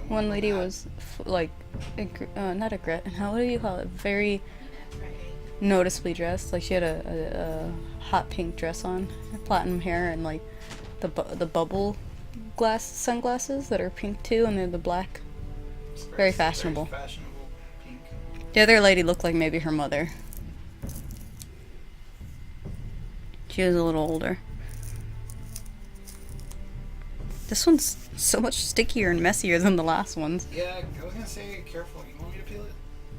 One lady was like, not aggressive. How what do you call it? Very noticeably dressed. Like she had a hot pink dress on, platinum hair, and like the bubble glass sunglasses that are pink too, and they're the black. Very fashionable. Very fashionable pink. The other lady looked like maybe her mother. She was a little older. This one's so much stickier and messier than the last ones. Yeah, I was gonna say careful. You want me to peel it?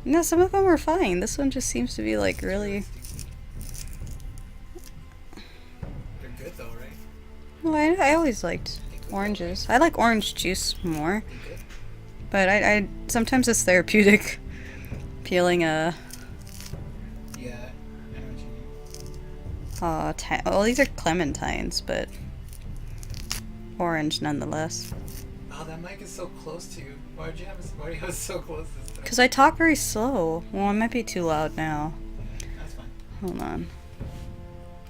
No, some of them were fine. This one just seems to be like really. They're good though, right? Well, I always liked oranges. I like orange juice more, but I sometimes it's therapeutic peeling a. Yeah, I know what you mean. Well, these are clementines, but orange nonetheless. Oh, that mic is so close to you. Why do you have it so close this time? Because I talk very slow. Well, I might be too loud now. That's fine. Hold on.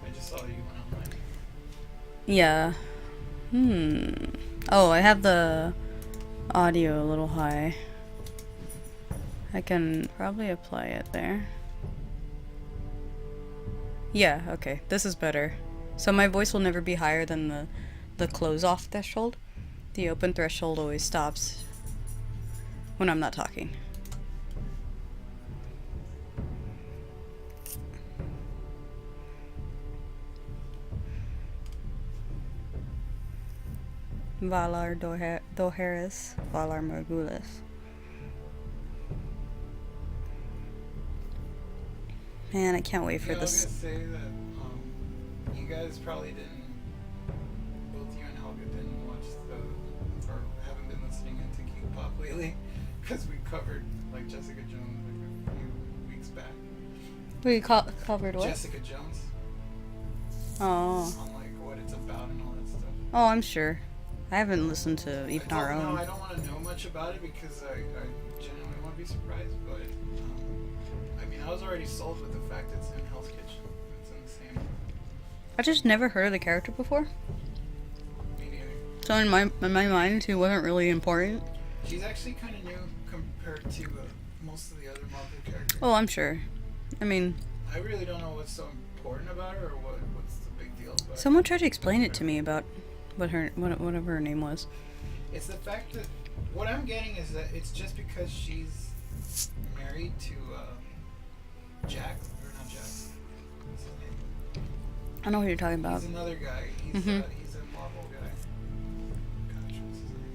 I just saw you went online. Yeah. Oh, I have the audio a little high. I can probably apply it there. Yeah, okay. This is better. So my voice will never be higher than the close-off threshold. The open threshold always stops when I'm not talking. Valar Dohaeris, Valar Morghulis. Man, I can't wait for this. I was gonna say that you guys probably didn't, both you and Helga didn't watch or haven't been listening into K-pop lately, because we covered like Jessica Jones like a few weeks back. We covered what? Jessica Jones. Oh. On like what it's about and all that stuff. Oh, I'm sure. I haven't listened to even our own. No, I don't want to know much about it because I genuinely want to be surprised, but I mean, I was already sold with the fact it's in Hell's Kitchen. It's in the same. I just never heard of the character before. Me neither. So in my mind, he wasn't really important. She's actually kind of new compared to most of the other Marvel characters. Oh, I'm sure. I mean, I really don't know what's so important about her or what's the big deal. But someone tried to explain it to me about whatever her name was. it's the fact that what I'm getting is that it's just because she's married to Jack or not Jack. What's his name? I know what you're talking about. He's another guy. He's a Marvel guy. Gosh, what's his name?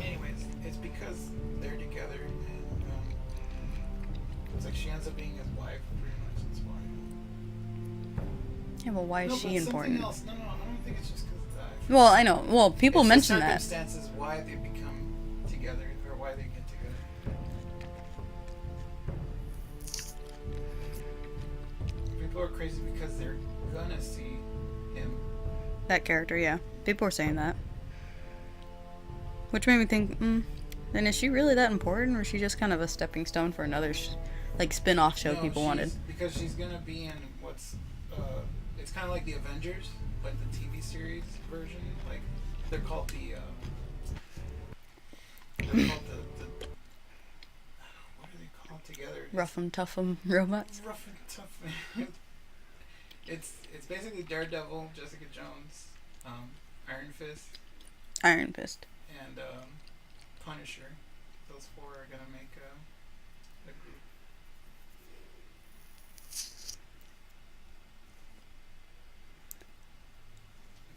Anyways, it's because they're together, and it's like she ends up being his wife, pretty much. That's why. Yeah, well, why is she important? Else. No, I don't think it's just because of that. Well, I know. Well, people it's mention the that. circumstances why they become together or why they get together. People are crazy because they're gonna see him. That character, yeah. People were saying that. Which made me think, then is she really that important, or is she just kind of a stepping stone for another, spin-off show people wanted? Because she's gonna be in what's, it's kind of like the Avengers, like the TV series version. Like they're called the what are they called together? Rough and tough robots. Rough and tough. It's basically Daredevil, Jessica Jones, Iron Fist, and Punisher. Those four are gonna make a group.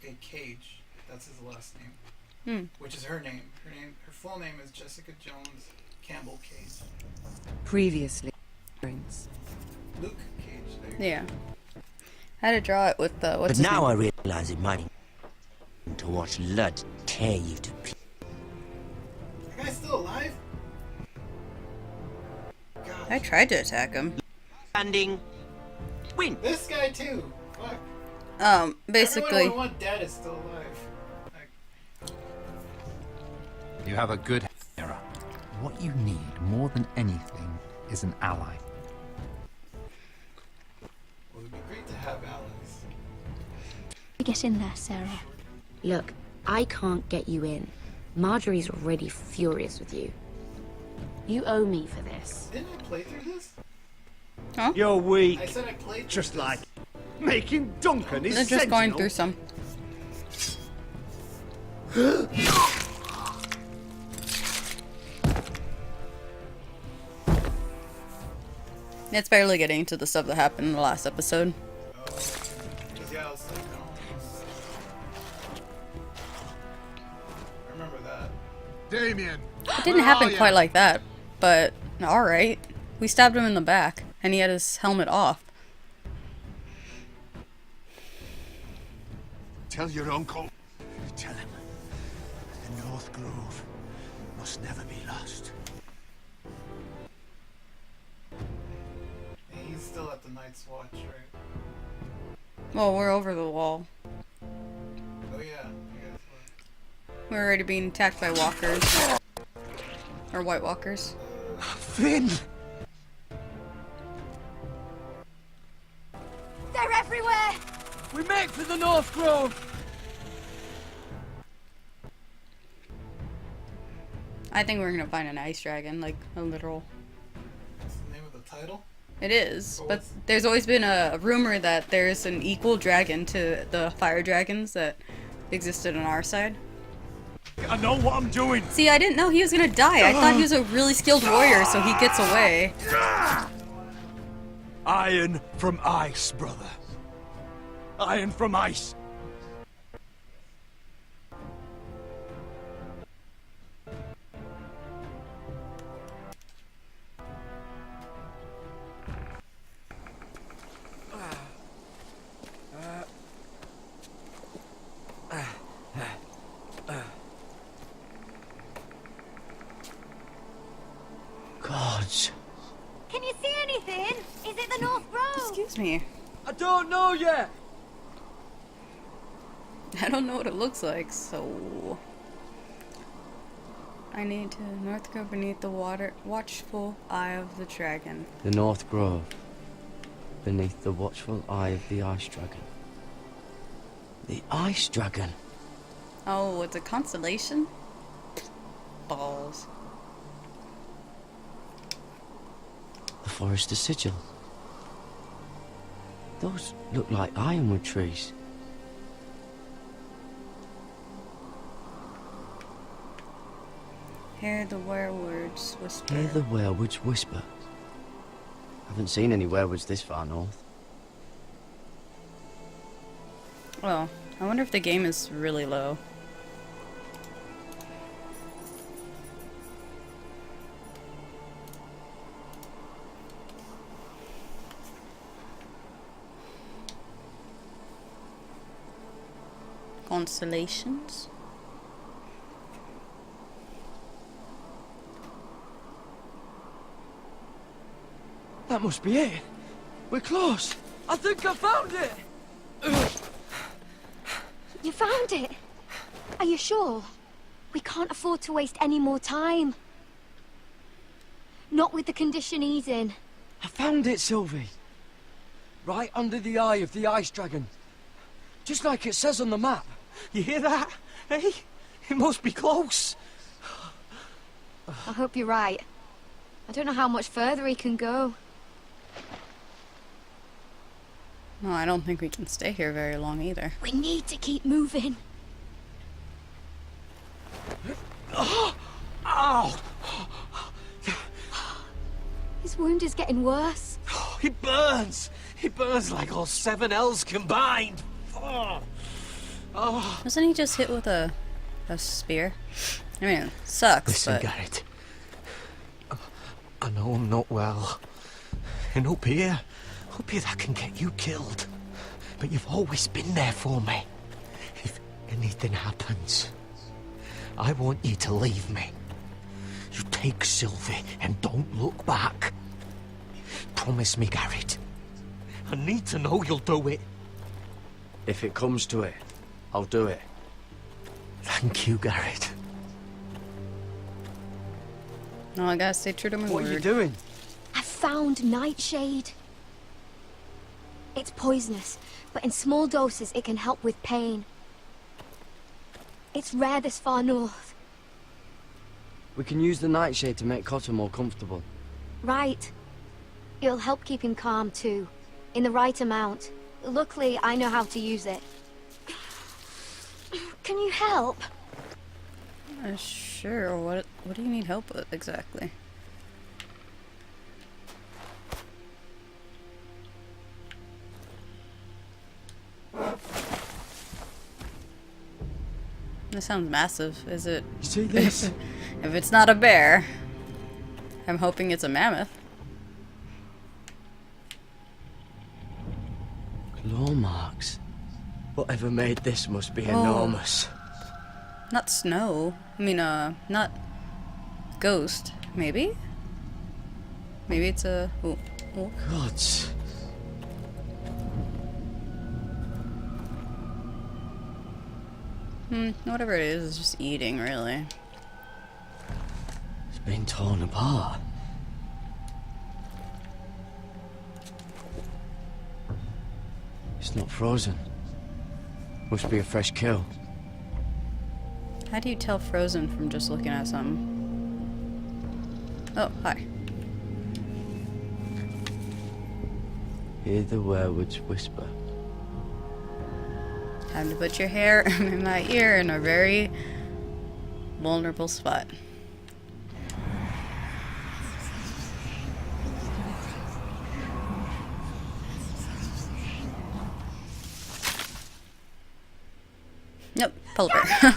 Okay, Cage. That's his last name. Which is her name. Her full name is Jessica Jones Campbell Cage. Previously. Luke Cage. Yeah. I had to draw it with what's But his now I name? realize it might be to watch Lud tear you to pieces. That guy's still alive? God. I tried to attack him. Landing. Win. This guy too. Fuck. Basically. Everyone we want dead is still alive. Like, You have a good era. What you need more than anything is an ally. well, it'd be great to have allies. Get in there, Sarah. Look, I can't get you in. Marjorie's already furious with you. You owe me for this. Didn't I play through this? Huh? You're weak. I said I played through Just this. like making Duncan his They're just going sentinel. through some. It's barely getting to the stuff that happened in the last episode. Oh, 'cause, yeah, I was like, oh. I remember that. Damien! It didn't happen quite like that, but alright. We stabbed him in the back, and he had his helmet off. Tell your uncle. Tell him the North Grove must never be lost. He's still at the Night's Watch, right? Well, we're over the wall. Oh yeah, you guys were. We're already being attacked by walkers. Or White Walkers. Finn! They're everywhere! We make for the North Grove! I think we're gonna find an ice dragon, like a literal. What's the name of the title? It is, but there's always been a rumor that there's an equal dragon to the fire dragons that existed on our side. I know what I'm doing! See, I didn't know he was gonna die. I thought he was a really skilled warrior, so he gets away. Iron from ice, brother. Iron from ice. Gods. Can you see anything? Is it the North Grove? Excuse me. I don't know yet! I don't know what it looks like, so... I need to north go beneath the water, watchful eye of the dragon. The North Grove. Beneath the watchful eye of the Ice Dragon. The Ice Dragon? Oh, it's a constellation? Balls. The Forest of Sigil. Those look like ironwood trees. Hear the werewolves whisper. Hear the werewolves whisper. Haven't seen any werewolves this far north. Well, I wonder if the game is really low. Constellations? That must be it. We're close. I think I found it. You found it? Are you sure? We can't afford to waste any more time. Not with the condition he's in. I found it, Sylvie. Right under the eye of the Ice Dragon. Just like it says on the map. You hear that? Hey? It must be close. I hope you're right. I don't know how much further he can go. No, I don't think we can stay here very long either. We need to keep moving. Ow! His wound is getting worse. He burns! He burns like all 7 L's combined. Oh. Wasn't he just hit with a spear? I mean, it sucks, Listen, but... Garrett. I know I'm not well. And up here that can get you killed. But you've always been there for me. If anything happens, I want you to leave me. You take Sylvie and don't look back. Promise me, Garrett. I need to know you'll do it. If it comes to it, I'll do it. Thank you, Garrett. No, I gotta stay true to my What word. are you doing? I found Nightshade. It's poisonous, but in small doses it can help with pain. It's rare this far north. We can use the nightshade to make Cotter more comfortable. Right. It'll help keep him calm, too. In the right amount. Luckily, I know how to use it. Can you help? Sure. What do you need help with exactly? This sounds massive. Is it? You see this? If it's not a bear, I'm hoping it's a mammoth. Claw marks. Whatever made this must be enormous. Not snow. I mean, not ghost. Maybe? Maybe it's a... Oh. Gods. Whatever it is, it's just eating, really. It's been torn apart. It's not frozen. Must be a fresh kill. How do you tell frozen from just looking at something? Oh, hi. Hear the werewolves whisper. Time to put your hair in my ear in a very vulnerable spot. Nope, polar bear.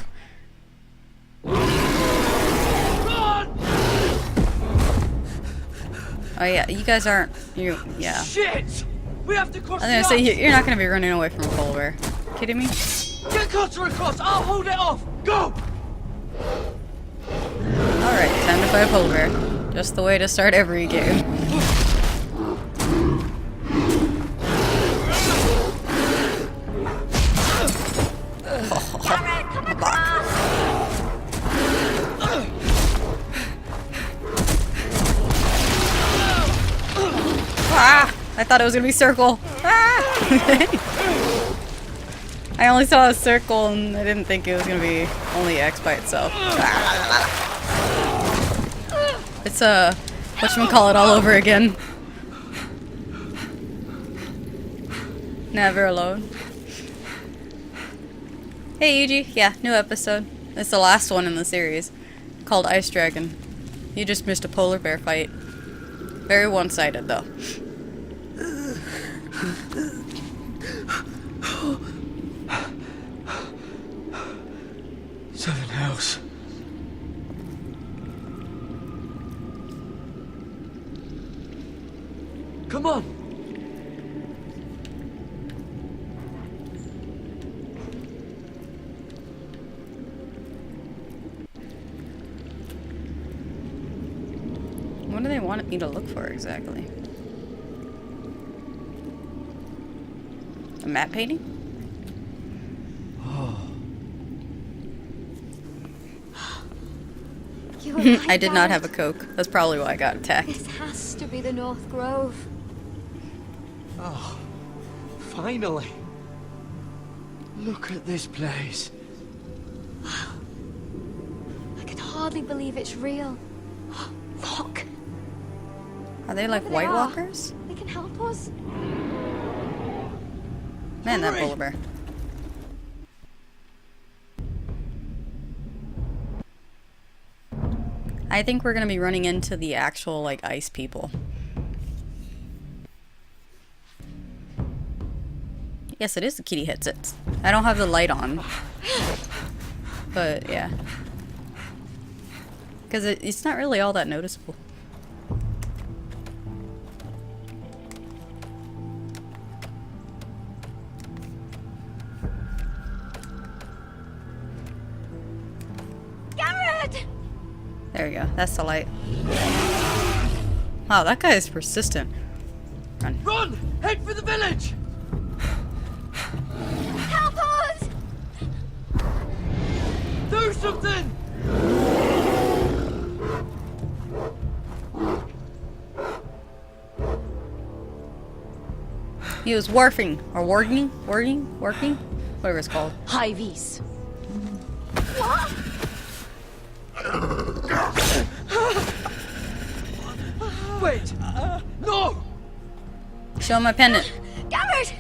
Oh yeah, you guys aren't. Yeah. Shit! We have to cross I was gonna say you're not gonna be running away from a polar bear. Kidding me? Get Cotter across! I'll hold it off! Go! Alright, time to fight a polar bear. Just the way to start every game. Ah! I thought it was gonna be circle. Ah! I only saw a circle and I didn't think it was gonna be only X by itself. It's whatchamacallit all over again. Never alone. Hey Yuji, yeah, new episode. It's the last one in the series, called Ice Dragon. You just missed a polar bear fight. Very one-sided though. Seven Hells. Come on! What do they want me to look for exactly? A matte painting? You were right, I did not have a Garrett. Coke. That's probably why I got attacked. This has to be the North Grove. Oh, finally. Look at this place. I can hardly believe it's real. Look, Are they like Whoever they White are. Walkers? they can help us. Man, that Hurry. polar bear. I think we're gonna be running into the actual, like, ice people. Yes, it is the kitty headsets. I don't have the light on. But, yeah. Because it's not really all that noticeable. Garrett! There we go. That's the light. Wow, that guy is persistent. Run. Run! Head for the village! Help us! Do something! He was warping. Or warging? Warging? Working? Whatever it's called. High vis. Wait! No! Show him my pendant. Garrett!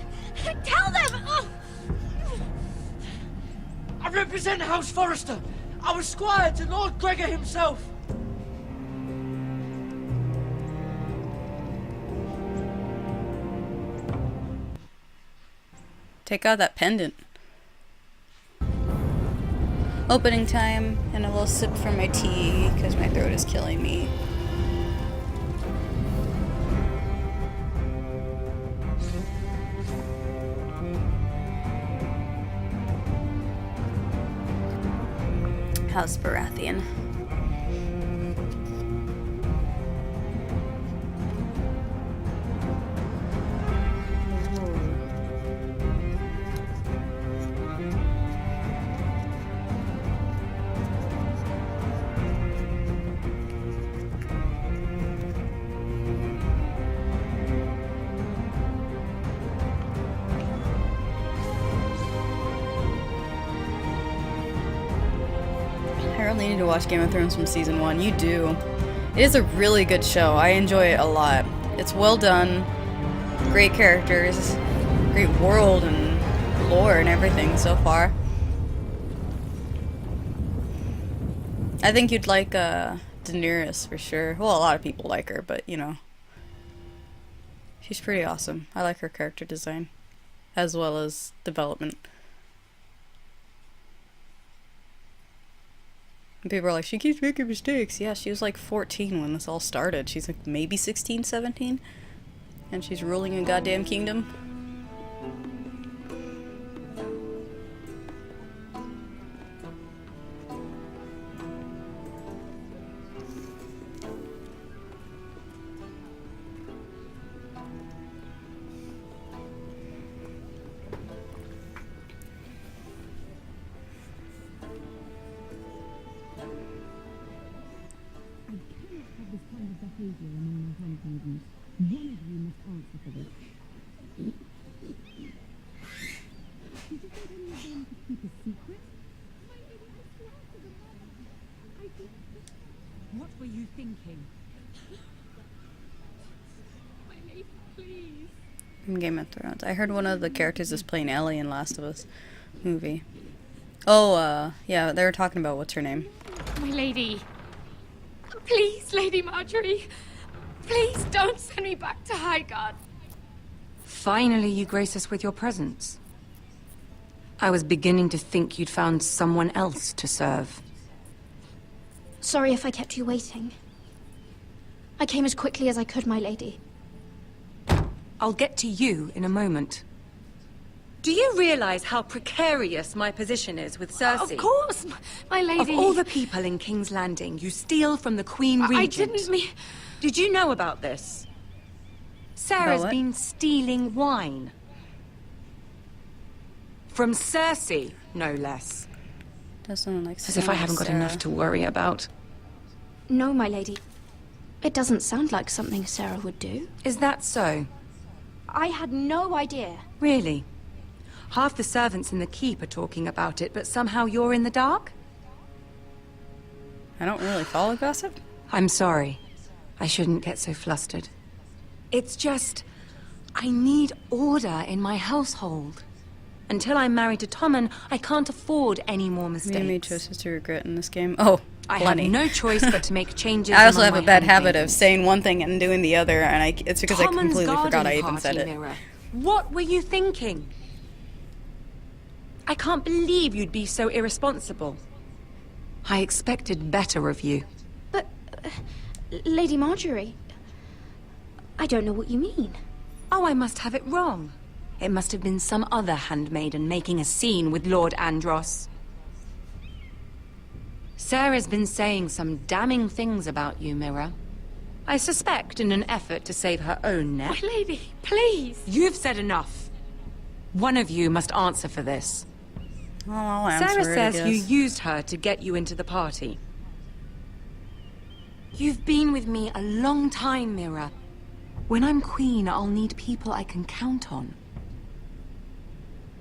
Tell them! I represent House Forrester. I was squire to Lord Gregor himself. Take out that pendant. Opening time and a little sip from my tea because my throat is killing me. House Baratheon. I really need to watch Game of Thrones from season 1. You do. It is a really good show. I enjoy it a lot. It's well done. Great characters. Great world and lore and everything so far. I think you'd like Daenerys for sure. Well, a lot of people like her, but you know. She's pretty awesome. I like her character design. As well as development. And people are like, she keeps making mistakes. Yeah, she was like 14 when this all started. She's like maybe 16, 17. And she's ruling a goddamn kingdom. What were you thinking? From Game of Thrones. I heard one of the characters is playing Ellie in Last of Us movie. Oh, yeah, they were talking about what's her name. My lady. Please, Lady Marjorie. Please don't send me back to Highgarden. Finally, you grace us with your presence. I was beginning to think you'd found someone else to serve. Sorry if I kept you waiting. I came as quickly as I could, my lady. I'll get to you in a moment. Do you realize how precarious my position is with Cersei? Of course, my lady. Of all the people in King's Landing, you steal from the Queen Regent. I didn't mean... Did you know about this? Sarah's been stealing wine. From Cersei, no less. Doesn't like As if I haven't got enough to worry about. No, my lady. It doesn't sound like something Sarah would do. Is that so? I had no idea. Really? Half the servants in the keep are talking about it, but somehow you're in the dark? I don't really follow gossip. I'm sorry. I shouldn't get so flustered. It's just... I need order in my household. Until I'm married to Tommen, I can't afford any more mistakes. You made choices to regret in this game. Oh, I plenty. have no choice but to make changes. I also among have a my bad habit of handmaidens. saying one thing and doing the other, and it's because I Tommen's completely forgot garden I even said party, it. Mira. What were you thinking? I can't believe you'd be so irresponsible. I expected better of you. But, Lady Marjorie... I don't know what you mean. Oh, I must have it wrong. It must have been some other handmaiden making a scene with Lord Andros. Sarah's been saying some damning things about you, Mira. I suspect in an effort to save her own neck. My lady, please. You've said enough. One of you must answer for this. Well, I'll answer Sarah it, says I you guess. used her to get you into the party. You've been with me a long time, Mira. When I'm queen, I'll need people I can count on.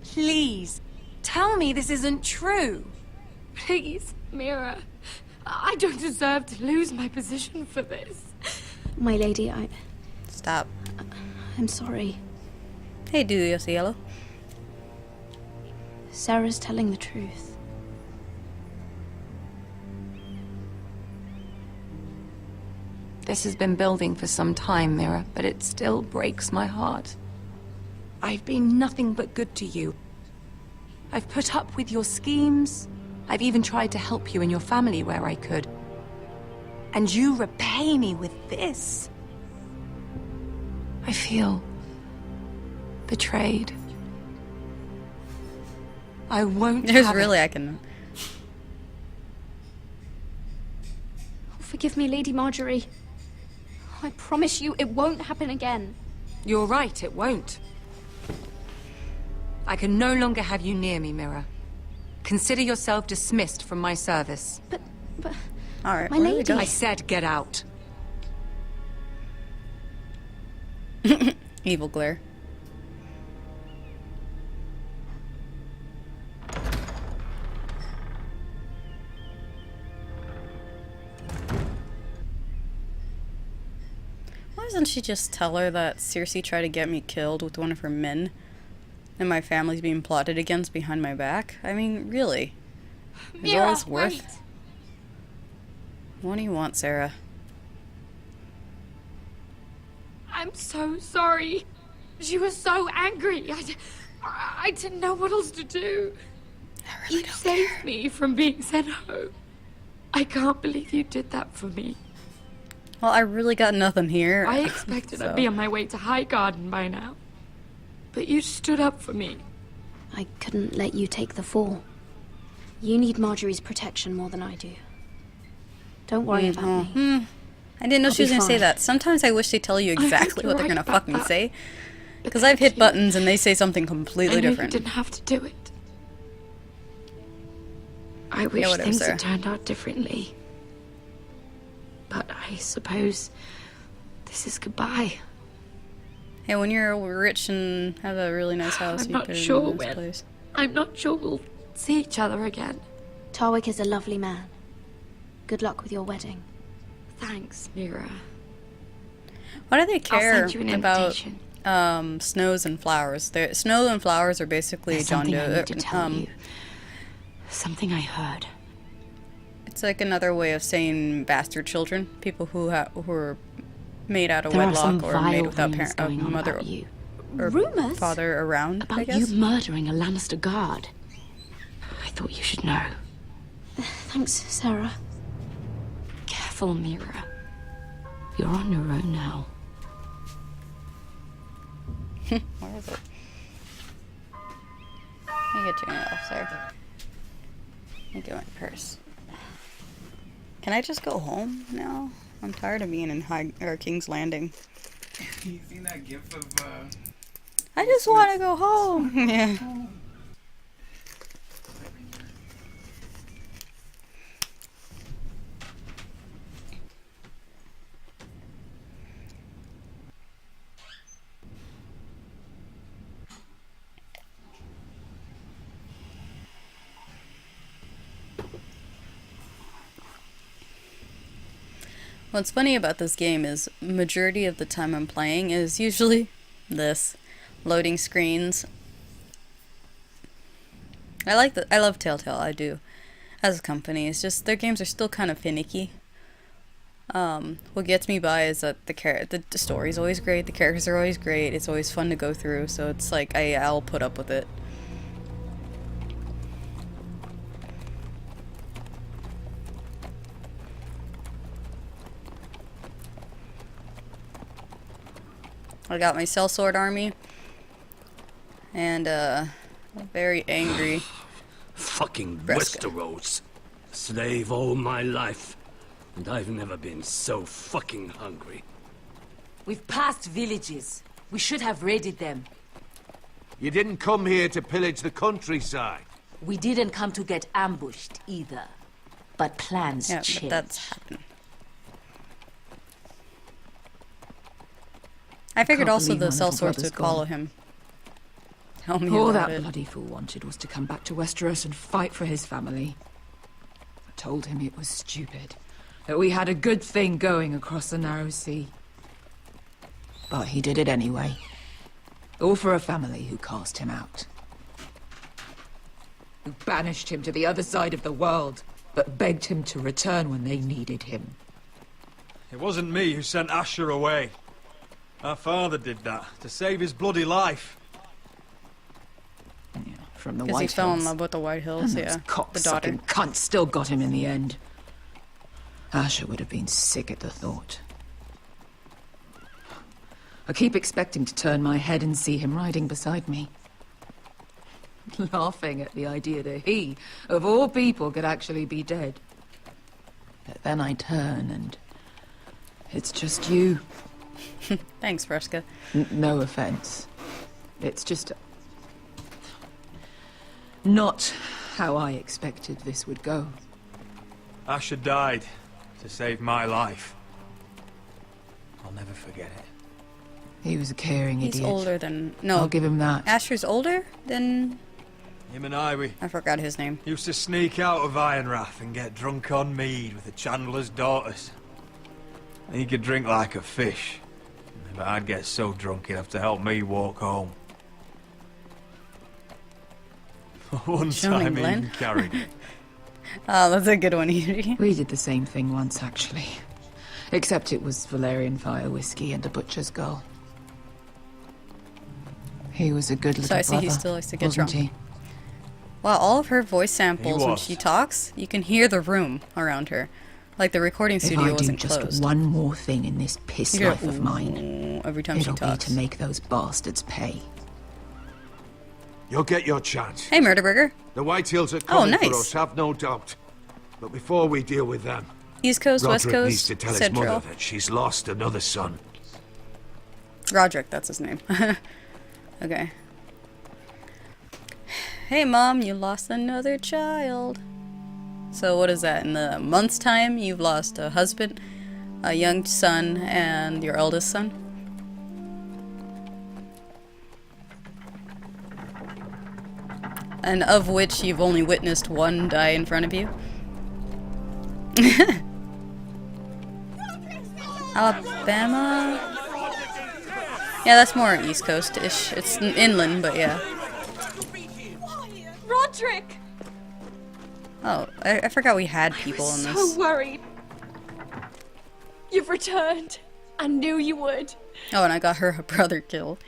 Please, tell me this isn't true. Please, Mira. I don't deserve to lose my position for this. My lady, Stop. I'm sorry. Hey, do you see yellow? Sarah's telling the truth. This has been building for some time, Mira, but it still breaks my heart. I've been nothing but good to you. I've put up with your schemes. I've even tried to help you and your family where I could. And you repay me with this. I feel betrayed. I won't There's have really, it. I can... Forgive me, Lady Marjorie. I promise you it won't happen again. You're right, it won't. I can no longer have you near me, Mira. Consider yourself dismissed from my service. But... Alright, My where do we lady- go? I said get out. Evil glare. Why doesn't she just tell her that Cersei tried to get me killed with one of her men? And my family's being plotted against behind my back? I mean, really? Is all this worth? Wait. What do you want, Sarah? I'm so sorry. She was so angry. I didn't know what else to do. I really You don't saved care. me from being sent home. I can't believe you did that for me. Well, I really got nothing here. I expected so. I'd be on my way to High Garden by now. But you stood up for me. I couldn't let you take the fall. You need Marjorie's protection more than I do. Don't worry about me. I didn't know I'll she was be gonna say fine. that. Sometimes I wish they tell you hope exactly you're what they're right gonna about fucking that. say. But Because I've hit thank you. buttons and they say something I completely knew different. you didn't have to do it. I wish whatever, things Sarah. had turned out differently. But I suppose this is goodbye. Hey, when you're rich and have a really nice house, I'm you not could sure in this when. place. I'm not sure we'll see each other again. Tarwick is a lovely man. Good luck with your wedding. Thanks, Mira. Why do they I'll care send you an about invitation. snows and flowers? Snow and flowers are basically There's John something I Doe. need to tell you. Something I heard. It's like another way of saying bastard children, people who are made out of There are some wedlock or made vile without things going on mother about you. or Rumors? father around. I About guess. you murdering a Lannister guard. I thought you should know. Thanks, Sarah. Careful, Mira. You're on your own now. Where is it? I get you off there. I get my purse. Can I just go home now? I'm tired of being in King's Landing. You seen that gif of, I just want to go home. Yeah. What's funny about this game is majority of the time I'm playing is usually this loading screens. I love Telltale, I do. As a company, it's just their games are still kind of finicky. What gets me by is that the story's always great, the characters are always great, it's always fun to go through, so it's like I'll put up with it. I got my sellsword army, and a very angry Fucking Breska. Westeros. Slave all my life. And I've never been so fucking hungry. We've passed villages. We should have raided them. You didn't come here to pillage the countryside. We didn't come to get ambushed either. But plans Yeah, change. but that's happened. I figured Can't also believe the my little sellswords brother's would follow gone. him. Tell me All about that it. bloody fool wanted was to come back to Westeros and fight for his family. told him it was stupid. That we had a good thing going across the narrow sea. But he did it anyway. All for a family who cast him out. Who banished him to the other side of the world, but begged him to return when they needed him. It wasn't me who sent Asher away. Our father did that, to save his bloody life. Yeah, from the Because White he fell in Hills. love with the White Hills, And yeah. those The daughter. cocksucking cunts still got him in the end. Asher would have been sick at the thought. I keep expecting to turn my head and see him riding beside me. Laughing at the idea that he, of all people, could actually be dead. But then I turn and... it's just you. Thanks, Vreska. No offense. It's just... not how I expected this would go. Asher died to save my life. I'll never forget it. He was a caring He's idiot. older than... No. I'll give him that. Asher's older than... Him and I forgot his name. Used to sneak out of Ironrath and get drunk on mead with the Chandler's daughters. He could drink like a fish, but I'd get so drunk he'd have to help me walk home. One Joan and time he Glenn? even carried me. Oh, that's a good one, Edie. We did the same thing once, actually. Except it was Valerian fire whiskey and a butcher's girl. He was a good little So I see brother, he still likes to get wasn't drunk. he? Wow, all of her voice samples when was. she talks, you can hear the room around her. Like the recording If studio I do wasn't just closed. one more thing in this piss You hear life of mine, every time it'll she talks. be to make those bastards pay. You'll get your chance. Hey, Murderburger. The White Hills are Oh, coming for nice. us, have no doubt. But before we deal with them, East Coast, Roderick West Coast, needs to tell his Central. mother that she's lost another son. Roderick, that's his name. Okay. Hey, Mom, you lost another child. So what is that? In a month's time, you've lost a husband, a young son, and your eldest son? And of which you've only witnessed one die in front of you? Alabama? Yeah, that's more East Coast-ish. It's inland, but yeah. Roderick! Oh, I forgot we had people in this. So worried. You've returned. I knew you would. Oh, and I got her brother killed.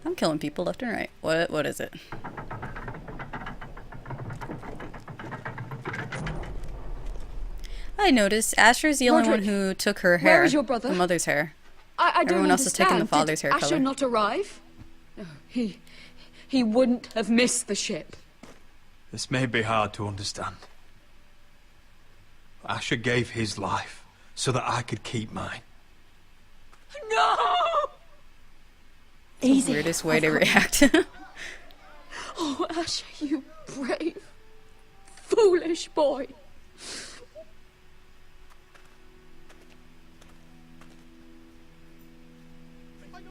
I'm killing people left and right. What is it? I noticed Asher's the only one Roderick, who took her hair. where is your brother? The mother's hair. I don't Everyone else has taken the understand. father's Did hair Asher color. not arrive? No, he wouldn't have missed the ship. This may be hard to understand. Asher gave his life so that I could keep mine. No! It's the weirdest way to react. Oh, Asher, you brave, foolish boy.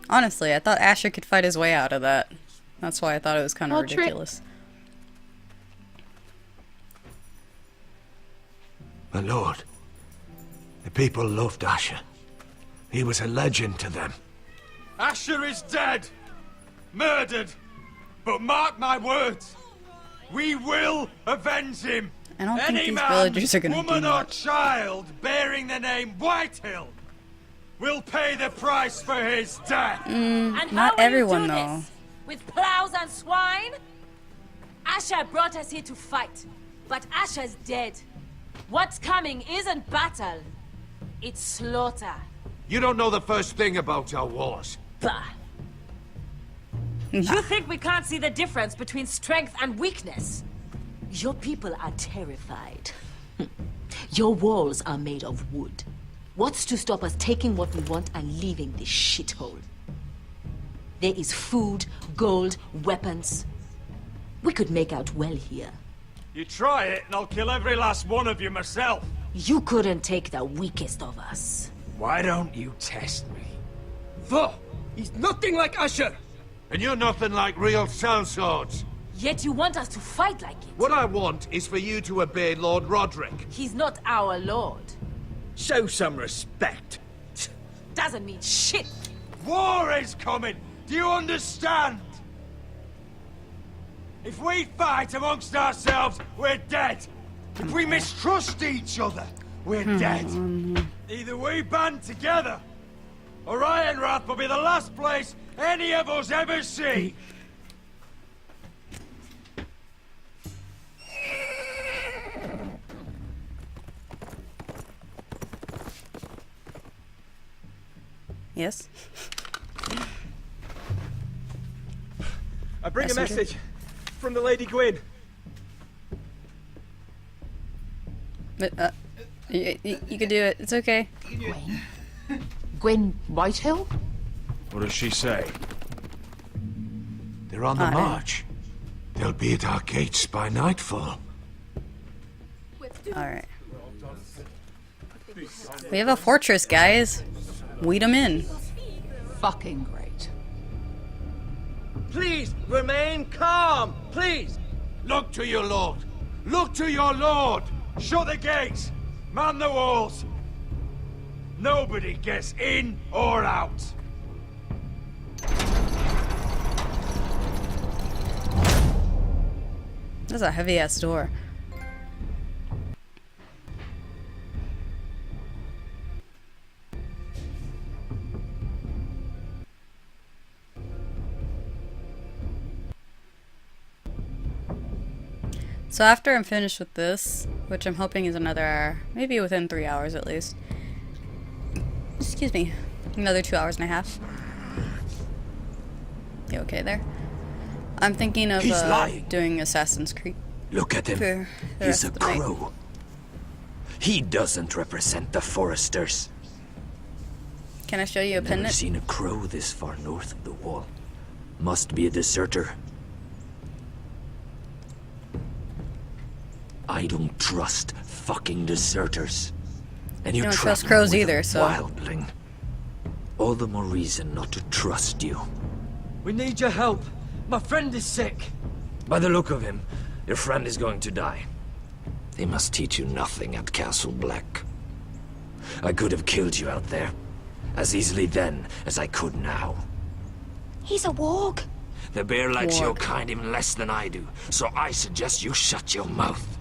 Honestly, I thought Asher could fight his way out of that. That's why I thought it was kind of Roderick. ridiculous. My lord, the people loved Asher. He was a legend to them. Asher is dead! Murdered! But mark my words! We will avenge him! I don't think Any these man, villagers are gonna do woman or much. child bearing the name Whitehill will pay the price for his death! And not how will everyone, you do though. This? With plows and swine? Asher brought us here to fight, but Asher's dead. What's coming isn't battle, it's slaughter. You don't know the first thing about our wars. Bah. You think we can't see the difference between strength and weakness? Your people are terrified. Your walls are made of wood. What's to stop us taking what we want and leaving this shithole? There is food, gold, weapons. We could make out well here. You try it and I'll kill every last one of you myself! You couldn't take the weakest of us. Why don't you test me? He's nothing like Asher! And you're nothing like real sellswords. Yet you want us to fight like it. What I want is for you to obey Lord Roderick. He's not our lord. Show some respect. Doesn't mean shit. War is coming! Do you understand? If we fight amongst ourselves, we're dead. If we mistrust each other, we're dead. Either we band together, or Ironrath will be the last place any of us ever see. Yes? I bring a Messenger. message from the Lady Gwyn. But, you can do it. It's okay. Gwyn? Gwyn Whitehill? What does she say? They're on the march. They'll be at our gates by nightfall. Alright. We have a fortress, guys. Weed them in. Fucking great. Please, remain calm, please. Look to your lord. Look to your lord. Shut the gates. Man the walls. Nobody gets in or out. That's a heavy ass door. So after I'm finished with this, which I'm hoping is another hour, maybe within 3 hours at least. Excuse me. Another 2 hours and a half. You okay there? I'm thinking of He's lying. doing Assassin's Creed. Look at him. For the He's rest a of the night. crow. He doesn't represent the foresters. Can I show you a Never pendant? seen a crow this far north of the wall. Must be a deserter. I don't trust fucking deserters. And You you don't trap trust me crows with a either, so- wildling. All the more reason not to trust you. We need your help. My friend is sick. By the look of him, your friend is going to die. They must teach you nothing at Castle Black. I could have killed you out there, as easily then as I could now. He's a warg. The bear likes Warg. your kind even less than I do, so I suggest you shut your mouth.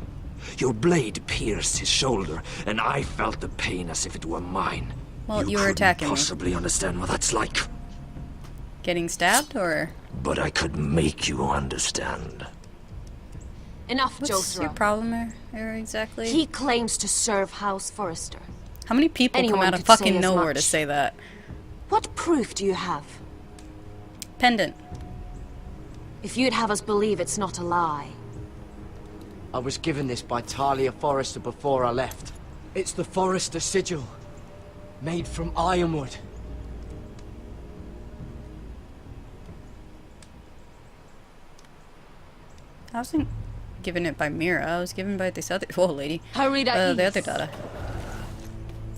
Your blade pierced his shoulder, and I felt the pain as if it were mine. Well, you were couldn't attacking me. possibly understand what that's like, Getting stabbed, or but I could make you understand. Enough, what's your Josra. problem there exactly? He claims to serve House Forrester. How many people Anyone come out of could say fucking as nowhere much. to say that? What proof do you have? Pendant. If you'd have us believe it's not a lie. I was given this by Talia Forrester before I left. It's the Forrester sigil, made from ironwood. I wasn't given it by Mira. I was given by this other old lady. Harida The Eve. other daughter.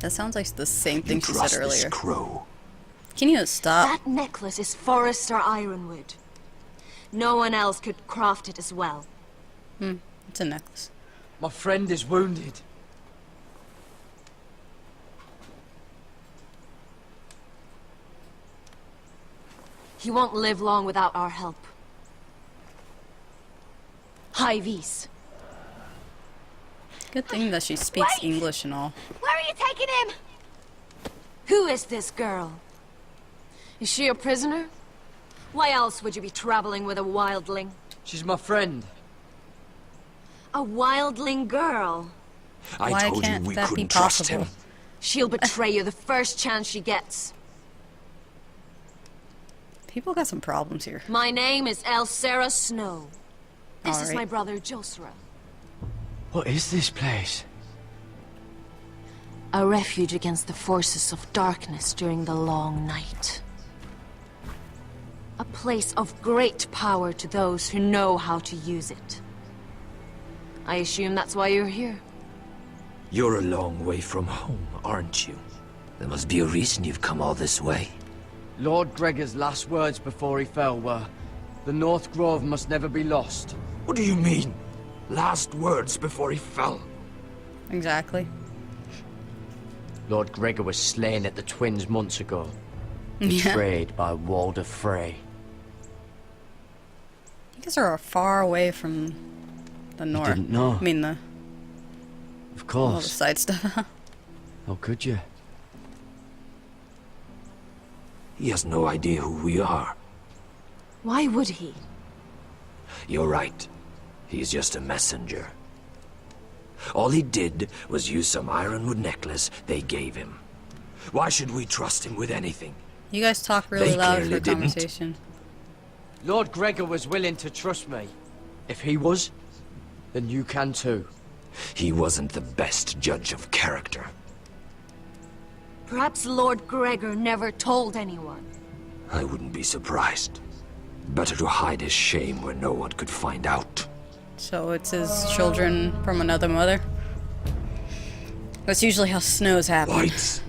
That sounds like the same thing she Trust said this earlier. crow. Can you stop? That necklace is Forrester Ironwood. No one else could craft it as well. It's a necklace. My friend is wounded. He won't live long without our help. High vis. Good thing that she speaks Wait! English and all. Where are you taking him? Who is this girl? Is she a prisoner? Why else would you be traveling with a wildling? She's my friend. A wildling girl. I Why told you can't we that be couldn't trust possible? him. She'll betray you the first chance she gets. People got some problems here. My name is Elsera Snow. This is Alright. my brother Josra. What is this place? A refuge against the forces of darkness during the long night. A place of great power to those who know how to use it. I assume that's why you're here. You're a long way from home, aren't you? There must be a reason you've come all this way. Lord Gregor's last words before he fell were, The North Grove must never be lost. What do you mean? Last words before he fell. Exactly. Lord Gregor was slain at the Twins months ago. Yeah. Betrayed by Walder Frey. You guys are far away from the north. didn't know? I mean the... Of all the course. side stuff. How could you? He has no idea who we are. Why would he? You're right. He's just a messenger. All he did was use some ironwood necklace they gave him. Why should we trust him with anything? You guys talk really They loud for clearly a didn't. conversation. Lord Gregor was willing to trust me. If he was, then you can too. He wasn't the best judge of character. Perhaps Lord Gregor never told anyone. I wouldn't be surprised. Better to hide his shame where no one could find out. So it's his children from another mother? That's usually how snows happen. Lights.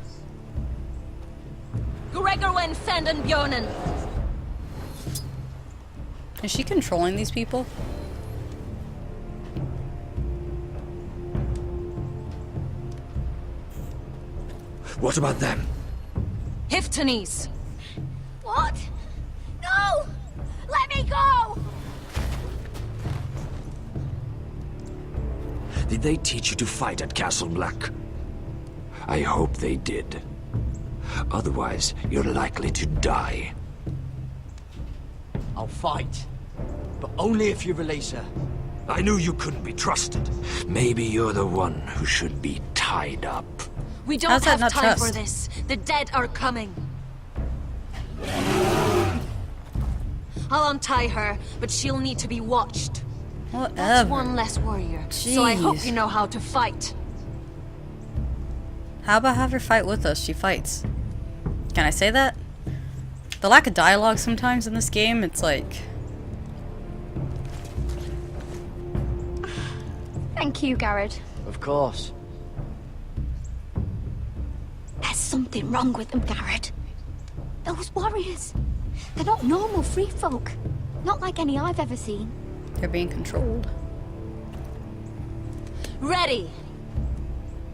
Gregor wen fenden bjonen. Is she controlling these people? What about them? Hiftanes. What? No! Let me go! Did they teach you to fight at Castle Black? I hope they did. Otherwise, you're likely to die. I'll fight. But only if you release her. I knew you couldn't be trusted. Maybe you're the one who should be tied up. We How's don't that have not time trust? for this. The dead are coming. I'll untie her, but she'll need to be watched. That's Whatever. one less warrior. So I hope Jeez. you know how to fight. How about have her fight with us? She fights. Can I say that? The lack of dialogue sometimes in this game, it's like... Thank you, Garrett. Of course. There's something wrong with them, Garrett. Those warriors. They're not normal free folk. Not like any I've ever seen. They're being controlled. Ready.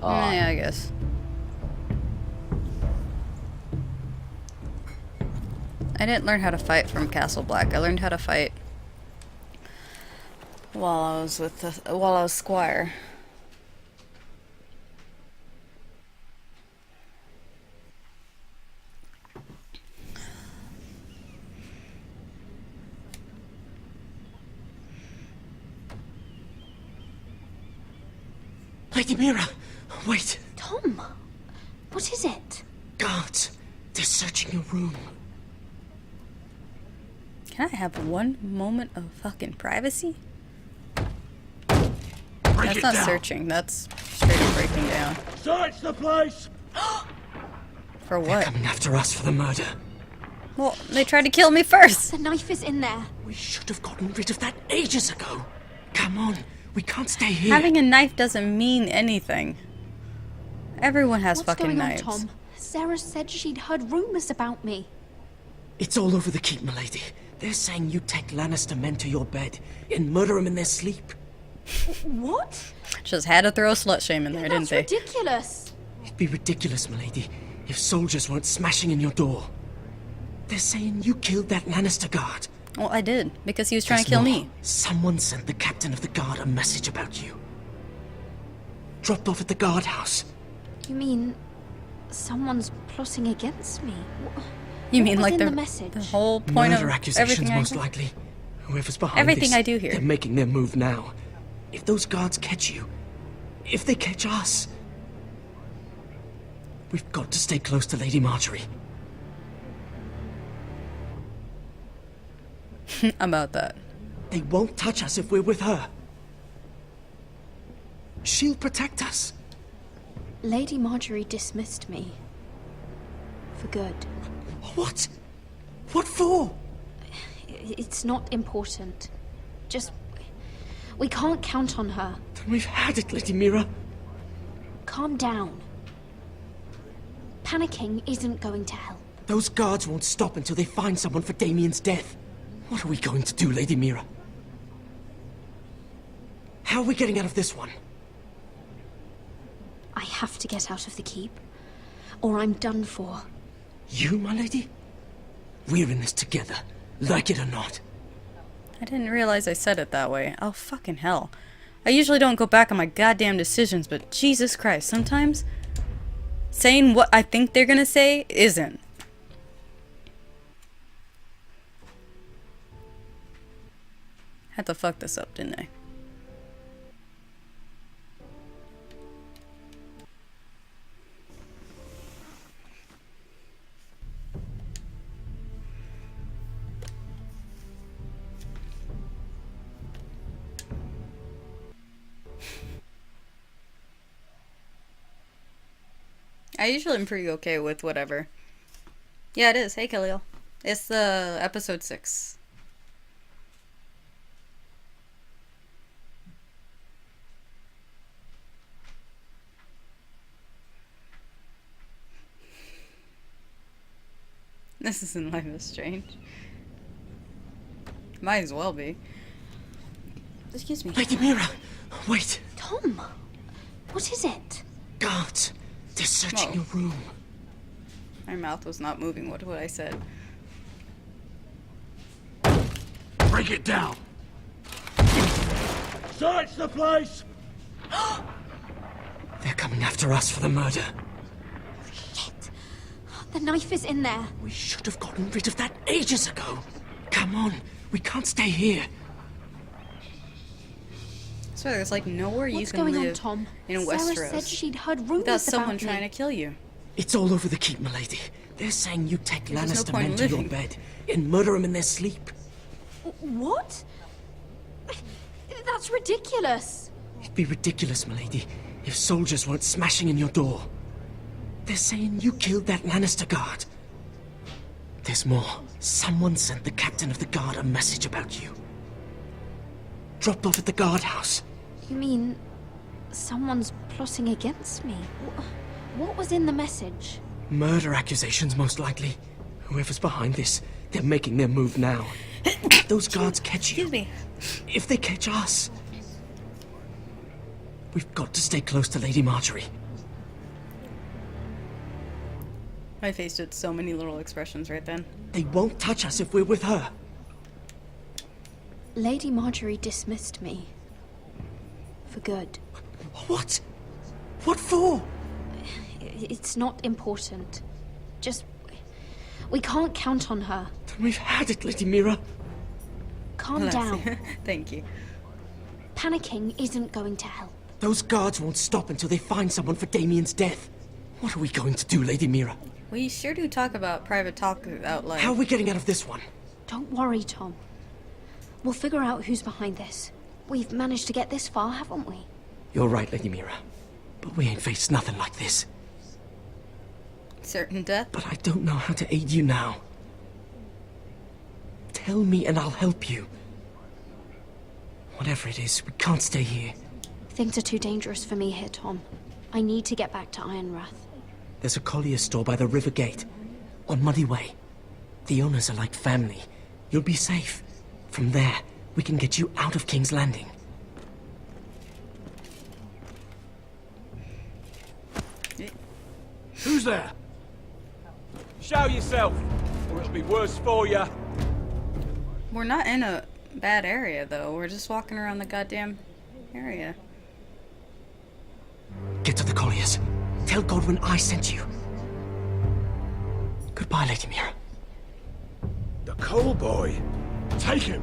Yeah, I guess. I didn't learn how to fight from Castle Black. I learned how to fight while I was with while I was Squire. Lady Mira, wait. Tom, what is it? Guards, they're searching your room. Can I have one moment of fucking privacy? Break That's it not down. searching, that's straight up breaking down. Search the place! For They're what? coming after us for the murder. Well, they tried to kill me first! The knife is in there. We should have gotten rid of that ages ago. Come on, we can't stay here. Having a knife doesn't mean anything. Everyone has What's fucking going knives. on, Tom? Sarah said she'd heard rumors about me. It's all over the keep, milady. They're saying you take Lannister men to your bed and murder them in their sleep. What? Just had to throw a slut shame in there, didn't That's they? ridiculous. It'd be ridiculous, milady, if soldiers weren't smashing in your door. They're saying you killed that Lannister guard. Well, I did, because he was trying There's to kill more. me. Someone sent the captain of the guard a message about you. Dropped off at the guardhouse. You mean someone's plotting against me? You What mean was like in the message? whole point Murder of accusations, everything I most do? likely. Whoever's behind Everything this, I do here. they're making their move now. If those guards catch you, if they catch us, we've got to stay close to Lady Marjorie. About that. They won't touch us if we're with her. She'll protect us. Lady Marjorie dismissed me. For good. What? What for? It's not important. Just... we can't count on her. Then we've had it, Lady Mira. Calm down. Panicking isn't going to help. Those guards won't stop until they find someone for Damien's death. What are we going to do, Lady Mira? How are we getting out of this one? I have to get out of the keep, or I'm done for. You, my lady? We're in this together, like it or not. I didn't realize I said it that way. Oh, fucking hell. I usually don't go back on my goddamn decisions, but Jesus Christ, sometimes saying what I think they're gonna say isn't. Had to fuck this up, didn't I? I usually am pretty okay with whatever. Yeah, it is. Hey, Khalil. It's the episode 6. This isn't Life is Strange. Might as well be. Excuse me. Lady Mira, wait. Tom, what is it? Guards. They're searching Whoa. your room. My mouth was not moving. What I said? Break it down! Search the place! They're coming after us for the murder. Shit. The knife is in there. We should have gotten rid of that ages ago. Come on, we can't stay here. So there's like nowhere you What's can going live on, Tom? in Sarah Westeros said she'd heard rumors without someone about me. trying to kill you. It's all over the keep, milady. They're saying you take There's no Lannister point men in to your living. bed and murder them in their sleep. What? That's ridiculous. It'd be ridiculous, milady, if soldiers weren't smashing in your door. They're saying you killed that Lannister guard. There's more. Someone sent the captain of the guard a message about you. Dropped off at the guardhouse. You mean someone's plotting against me? What was in the message? Murder accusations, most likely. Whoever's behind this, they're making their move now. If those guards catch you, Excuse me. if they catch us, we've got to stay close to Lady Marjorie. My face did so many little expressions right then. They won't touch us if we're with her. Lady Marjorie dismissed me. For good. What? What for? It's not important. Just... we can't count on her. Then we've had it, Lady Mira. Calm down. Thank you. Panicking isn't going to help. Those guards won't stop until they find someone for Damien's death. What are we going to do, Lady Mira? We sure do talk about private talk out loud. How are we getting out of this one? Don't worry, Tom. We'll figure out who's behind this. We've managed to get this far, haven't we? You're right, Lady Mira. But we ain't faced nothing like this. Certain death? But I don't know how to aid you now. Tell me and I'll help you. Whatever it is, we can't stay here. Things are too dangerous for me here, Tom. I need to get back to Ironrath. There's a collier store by the river gate. On Muddy Way. The owners are like family. You'll be safe. From there, we can get you out of King's Landing. Who's there? Show yourself, or it'll be worse for you. We're not in a bad area, though. We're just walking around the goddamn area. Get to the colliers. Tell Godwin I sent you. Goodbye, Lady Mira. The coal boy. Take him.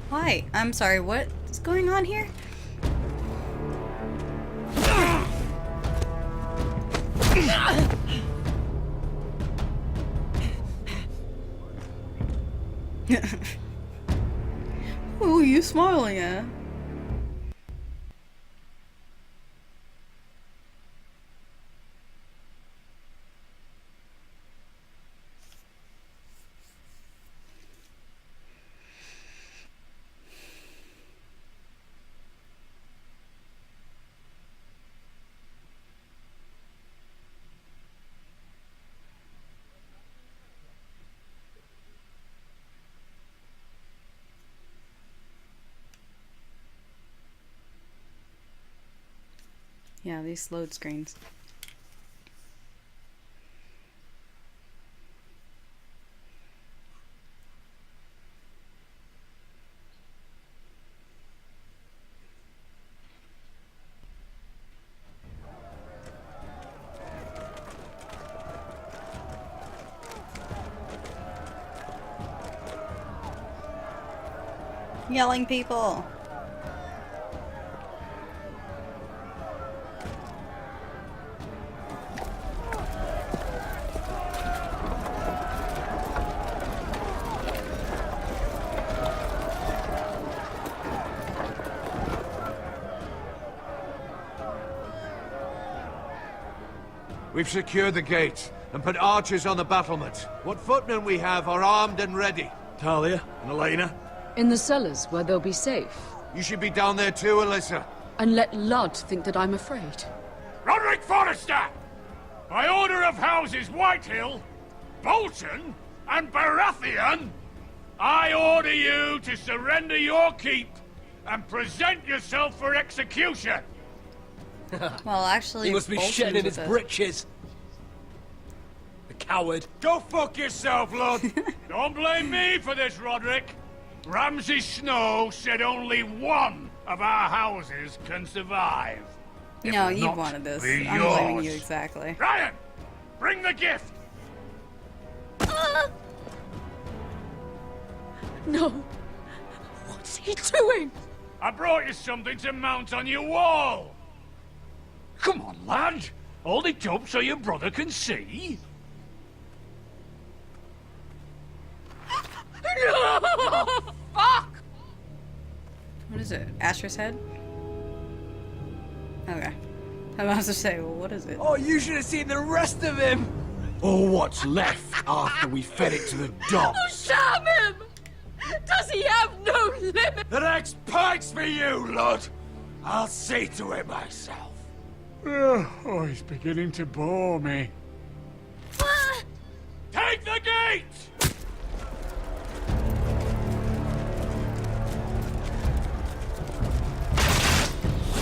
Why? I'm sorry, what's going on here? Who are you smiling at? Yeah, these load screens. Yelling people. We've secured the gates and put archers on the battlements. What footmen we have are armed and ready. Talia and Elena? In the cellars, where they'll be safe. You should be down there too, Alyssa. And let Ludd think that I'm afraid. Roderick Forrester! By order of Houses Whitehill, Bolton, and Baratheon, I order you to surrender your keep and present yourself for execution. Well, actually, he must be Bolton's shitting in his with us. britches. The coward. Go fuck yourself, lad. Don't blame me for this, Roderick. Ramsay Snow said only one of our houses can survive. It No, will you not wanted this. be I'm blaming yours. you exactly. Ryan, bring the gift. No. What's he doing? I brought you something to mount on your wall. Come on, lad. Hold it up so your brother can see. No! Fuck! What is it? Astra's head? Okay. I was about to say, well, what is it? Oh, you should have seen the rest of him! Or what's left after we fed it to the dogs. Oh, damn him! Does he have no limit? The next pike's for you, lad. I'll see to it myself. Oh, he's beginning to bore me. Take the gate!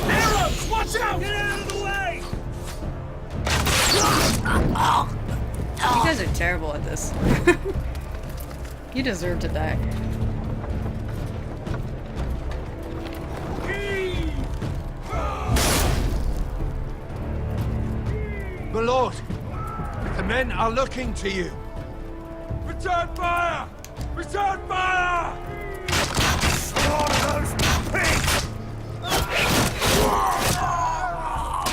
Arrows! Watch out! Get out of the way! You guys are terrible at this. You deserve to die. My lord, the men are looking to you. Return fire! Return fire! Slaughter those pigs!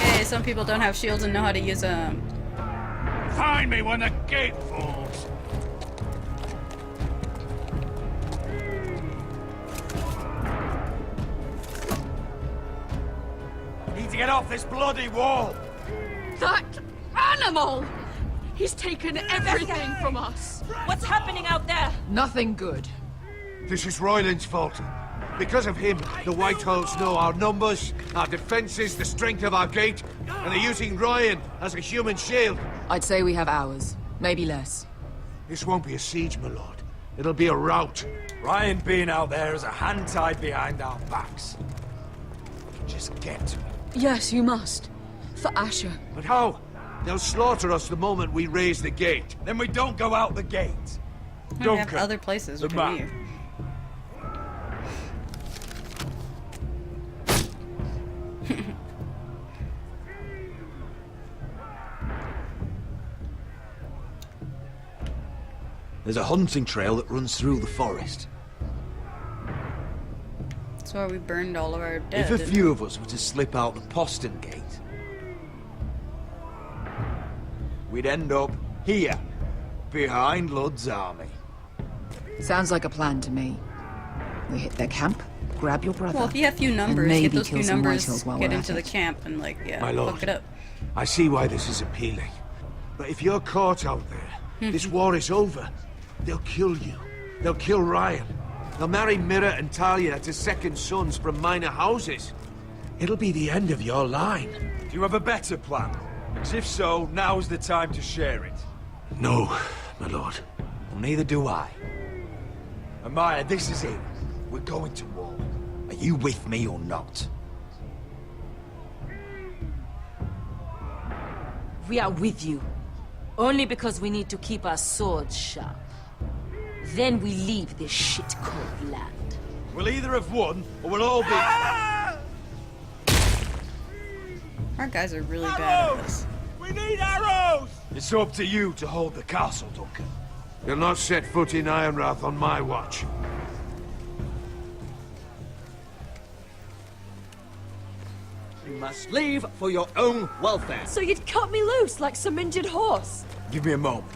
Hey, some people don't have shields and know how to use them. Find me when the gate falls. Need to get off this bloody wall. That animal! He's taken everything from us. What's happening out there? Nothing good. This is Royland's fault. Because of him, the Whitehills know our numbers, our defenses, the strength of our gate, and they're using Ryan as a human shield. I'd say we have hours, maybe less. This won't be a siege, my lord. It'll be a rout. Ryan being out there is a hand tied behind our backs. We can just get to him. Yes, you must. For Asher. But how? They'll slaughter us the moment we raise the gate. Then we don't go out the gate. We have other places we can be. There's a hunting trail that runs through the forest. That's where we burned all of our dead. If a didn't few we? of us were to slip out the postern gate, we'd end up here, behind Ludd's army. Sounds like a plan to me. We hit their camp, grab your brother. Well, if you have few and numbers, maybe get those kill few some numbers, Whitehills while get we're into at the it. camp, and like, yeah, My lord, fuck it up. I see why this is appealing. But if you're caught out there, this war is over. They'll kill you. They'll kill Ryan. They'll marry Mira and Talia to second sons from minor houses. It'll be the end of your line. Do you have a better plan? Because if so, now's the time to share it. No, my lord. Well, neither do I. Amaya, this is it. We're going to war. Are you with me or not? We are with you. Only because we need to keep our swords sharp. Then we leave this shit-cold land. We'll either have won, or we'll all be... Our guys are really bad at this. We need arrows! It's up to you to hold the castle, Duncan. You'll not set foot in Ironrath on my watch. You must leave for your own welfare. So you'd cut me loose like some injured horse? Give me a moment.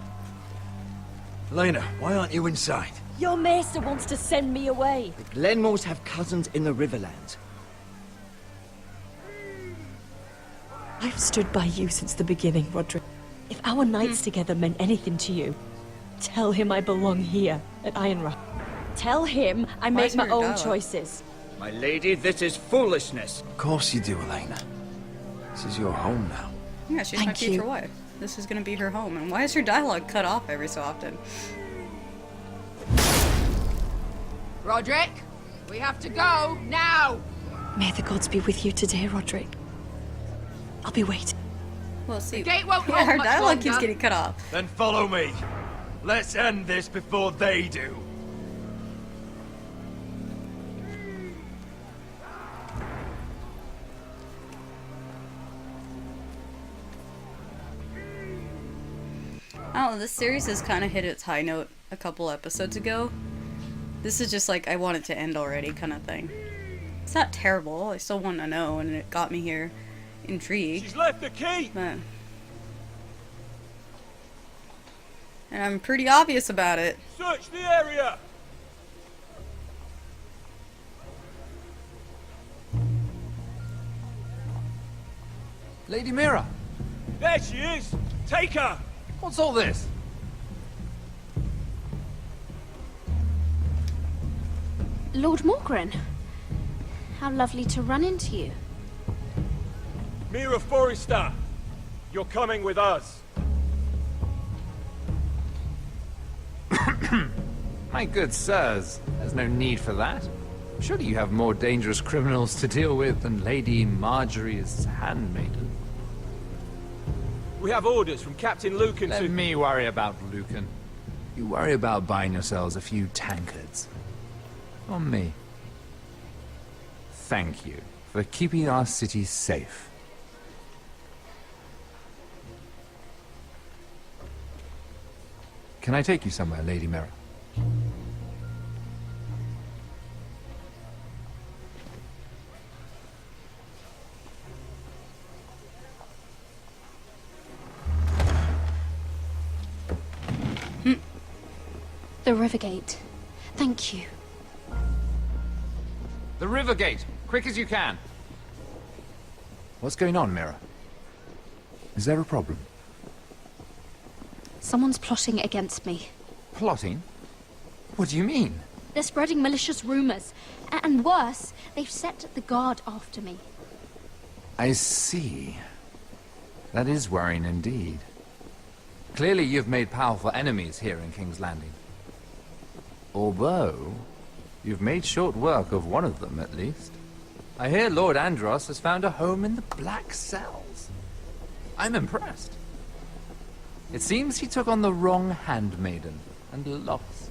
Elena, why aren't you inside? Your maester wants to send me away. The Glenmores have cousins in the Riverlands. I've stood by you since the beginning, Roderick. If our nights together meant anything to you, tell him I belong here at Ironrath. Tell him I make my own choices. My lady, this is foolishness. Of course you do, Elena. This is your home now. Yeah, she's my future wife. This is gonna be her home. And why is her dialogue cut off every so often? Roderick, we have to go, now! May the gods be with you today, Roderick. I'll be waiting. We'll see. The gate won't Yeah, hold her much dialogue keeps longer. getting cut off. Then follow me. Let's end this before they do. I don't know, this series has kind of hit its high note a couple episodes ago. This is just like, I want it to end already kind of thing. It's not terrible, I still want to know, and it got me here intrigued. She's left the key! But... and I'm pretty obvious about it. Search the area! Lady Mira! There she is! Take her! What's all this? Lord Morgren. How lovely to run into you. Mira Forrester! You're coming with us. My good sirs, there's no need for that. Surely you have more dangerous criminals to deal with than Lady Marjorie's handmaiden. We have orders from Captain Lucan Let to... me worry about Lucan. You worry about buying yourselves a few tankards. On me. Thank you for keeping our city safe. Can I take you somewhere, Lady Mira? The Rivergate. Thank you. The river gate! Quick as you can! What's going on, Mira? Is there a problem? Someone's plotting against me. Plotting? What do you mean? They're spreading malicious rumors. And worse, they've set the guard after me. I see. That is worrying indeed. Clearly you've made powerful enemies here in King's Landing. Although, you've made short work of one of them, at least. I hear Lord Andros has found a home in the Black Cells. I'm impressed. It seems he took on the wrong handmaiden and lost.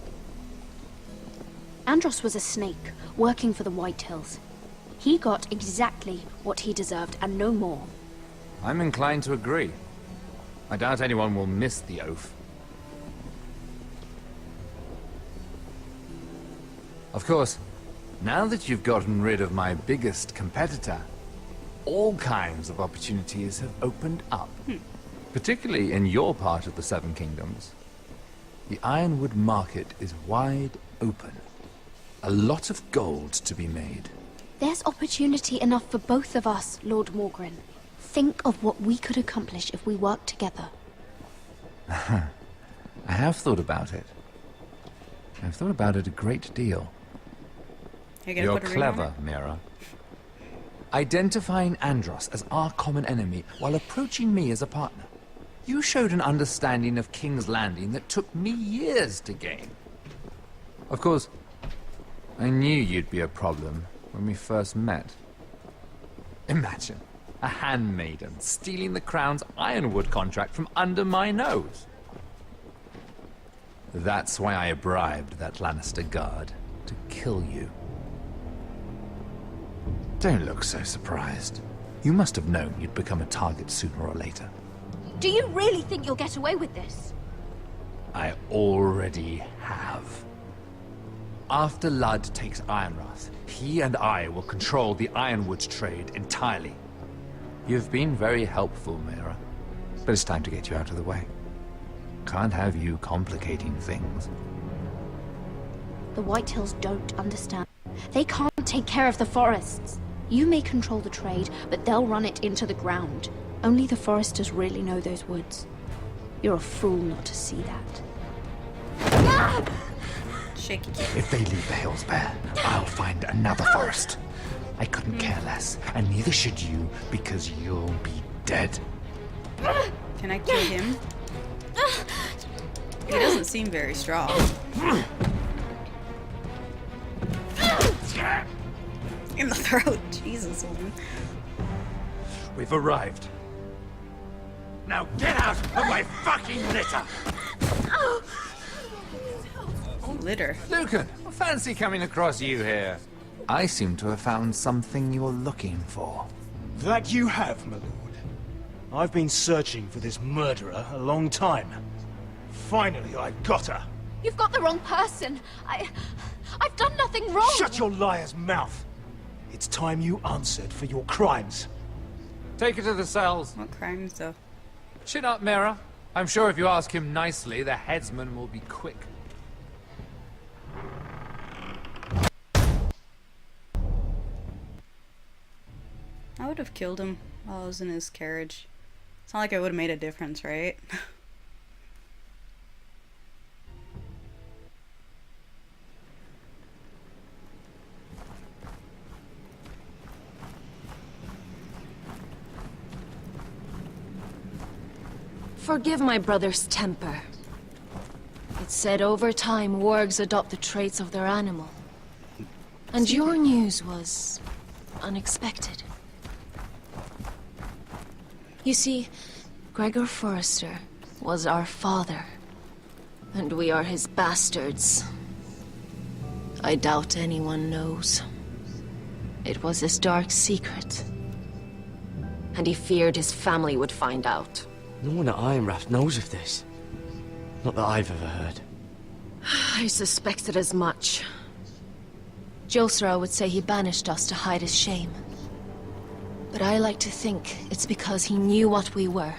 Andros was a snake, working for the Whitehills. He got exactly what he deserved, and no more. I'm inclined to agree. I doubt anyone will miss the oath. Of course, now that you've gotten rid of my biggest competitor, all kinds of opportunities have opened up. Particularly in your part of the Seven Kingdoms. The Ironwood market is wide open. A lot of gold to be made. There's opportunity enough for both of us, Lord Morgren. Think of what we could accomplish if we worked together. I have thought about it. I've thought about it a great deal. You're clever, Mira. Identifying Andros as our common enemy while approaching me as a partner. You showed an understanding of King's Landing that took me years to gain. Of course, I knew you'd be a problem when we first met. Imagine, A handmaiden stealing the crown's ironwood contract from under my nose. That's why I bribed that Lannister guard to kill you. Don't look so surprised. You must have known you'd become a target sooner or later. Do you really think you'll get away with this? I already have. After Ludd takes Ironrath, he and I will control the ironwood trade entirely. You've been very helpful, Mira, but it's time to get you out of the way. Can't have you complicating things. The Whitehills don't understand. They can't take care of the forests. You may control the trade, but they'll run it into the ground. Only the foresters really know those woods. You're a fool not to see that. Shaky. If they leave the hills bare, I'll find another forest. I couldn't care less, and neither should you, because you'll be dead. Can I kill him? He doesn't seem very strong. In the throat, Jesus, woman. We've arrived. Now get out of my fucking litter! Litter. Lucan, fancy coming across you here. I seem to have found something you're looking for. That you have, my lord. I've been searching for this murderer a long time. Finally, I've got her. You've got the wrong person. I've done nothing wrong. Shut your liar's mouth. It's time you answered for your crimes. Take her to the cells. What crimes, though? Chin up, Mira. I'm sure if you ask him nicely, the headsman will be quick. I would have killed him while I was in his carriage. It's not like I would have made a difference, right? Forgive my brother's temper. It's said over time wargs adopt the traits of their animal. And your news was unexpected. You see, Gregor Forrester was our father, and we are his bastards. I doubt anyone knows. It was his dark secret, and he feared his family would find out. No one at Ironrath knows of this. Not that I've ever heard. I suspected as much. Josera would say he banished us to hide his shame. But I like to think it's because he knew what we were.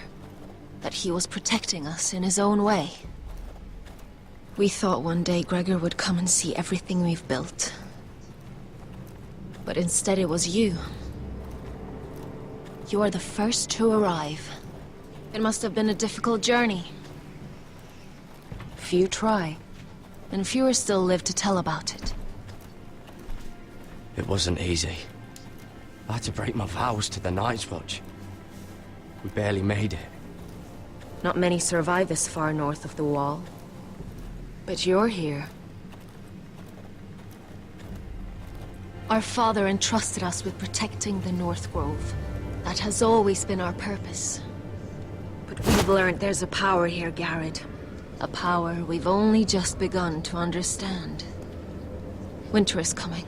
That he was protecting us in his own way. We thought one day Gregor would come and see everything we've built. But instead it was you. You are the first to arrive. It must have been a difficult journey. Few try, and fewer still live to tell about it. It wasn't easy. I had to break my vows to the Night's Watch. We barely made it. Not many survive this far north of the Wall. But you're here. Our father entrusted us with protecting the North Grove. That has always been our purpose. But we've learned there's a power here, Garrett. A power we've only just begun to understand. Winter is coming,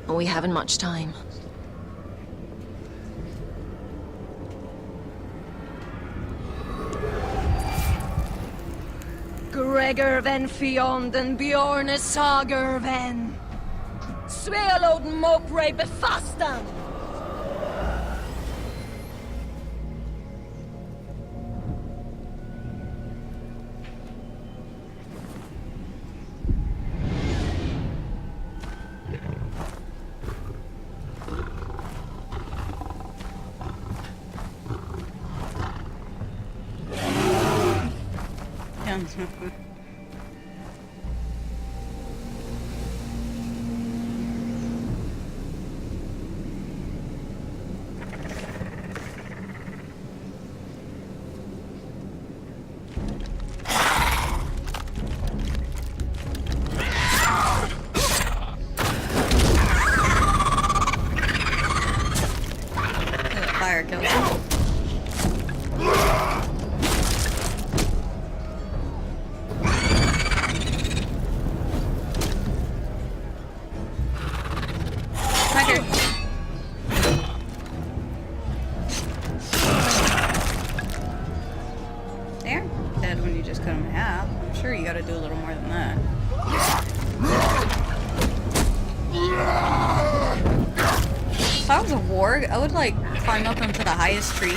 and we haven't much time. Gregor ven Fionden Bjorne Sager ven. Svealoden Mopre befastan. fire kills him. Tiger. They're dead when you just cut them in half. I'm sure you gotta do a little more than that. If I was a warg, I would like climb up onto the highest tree,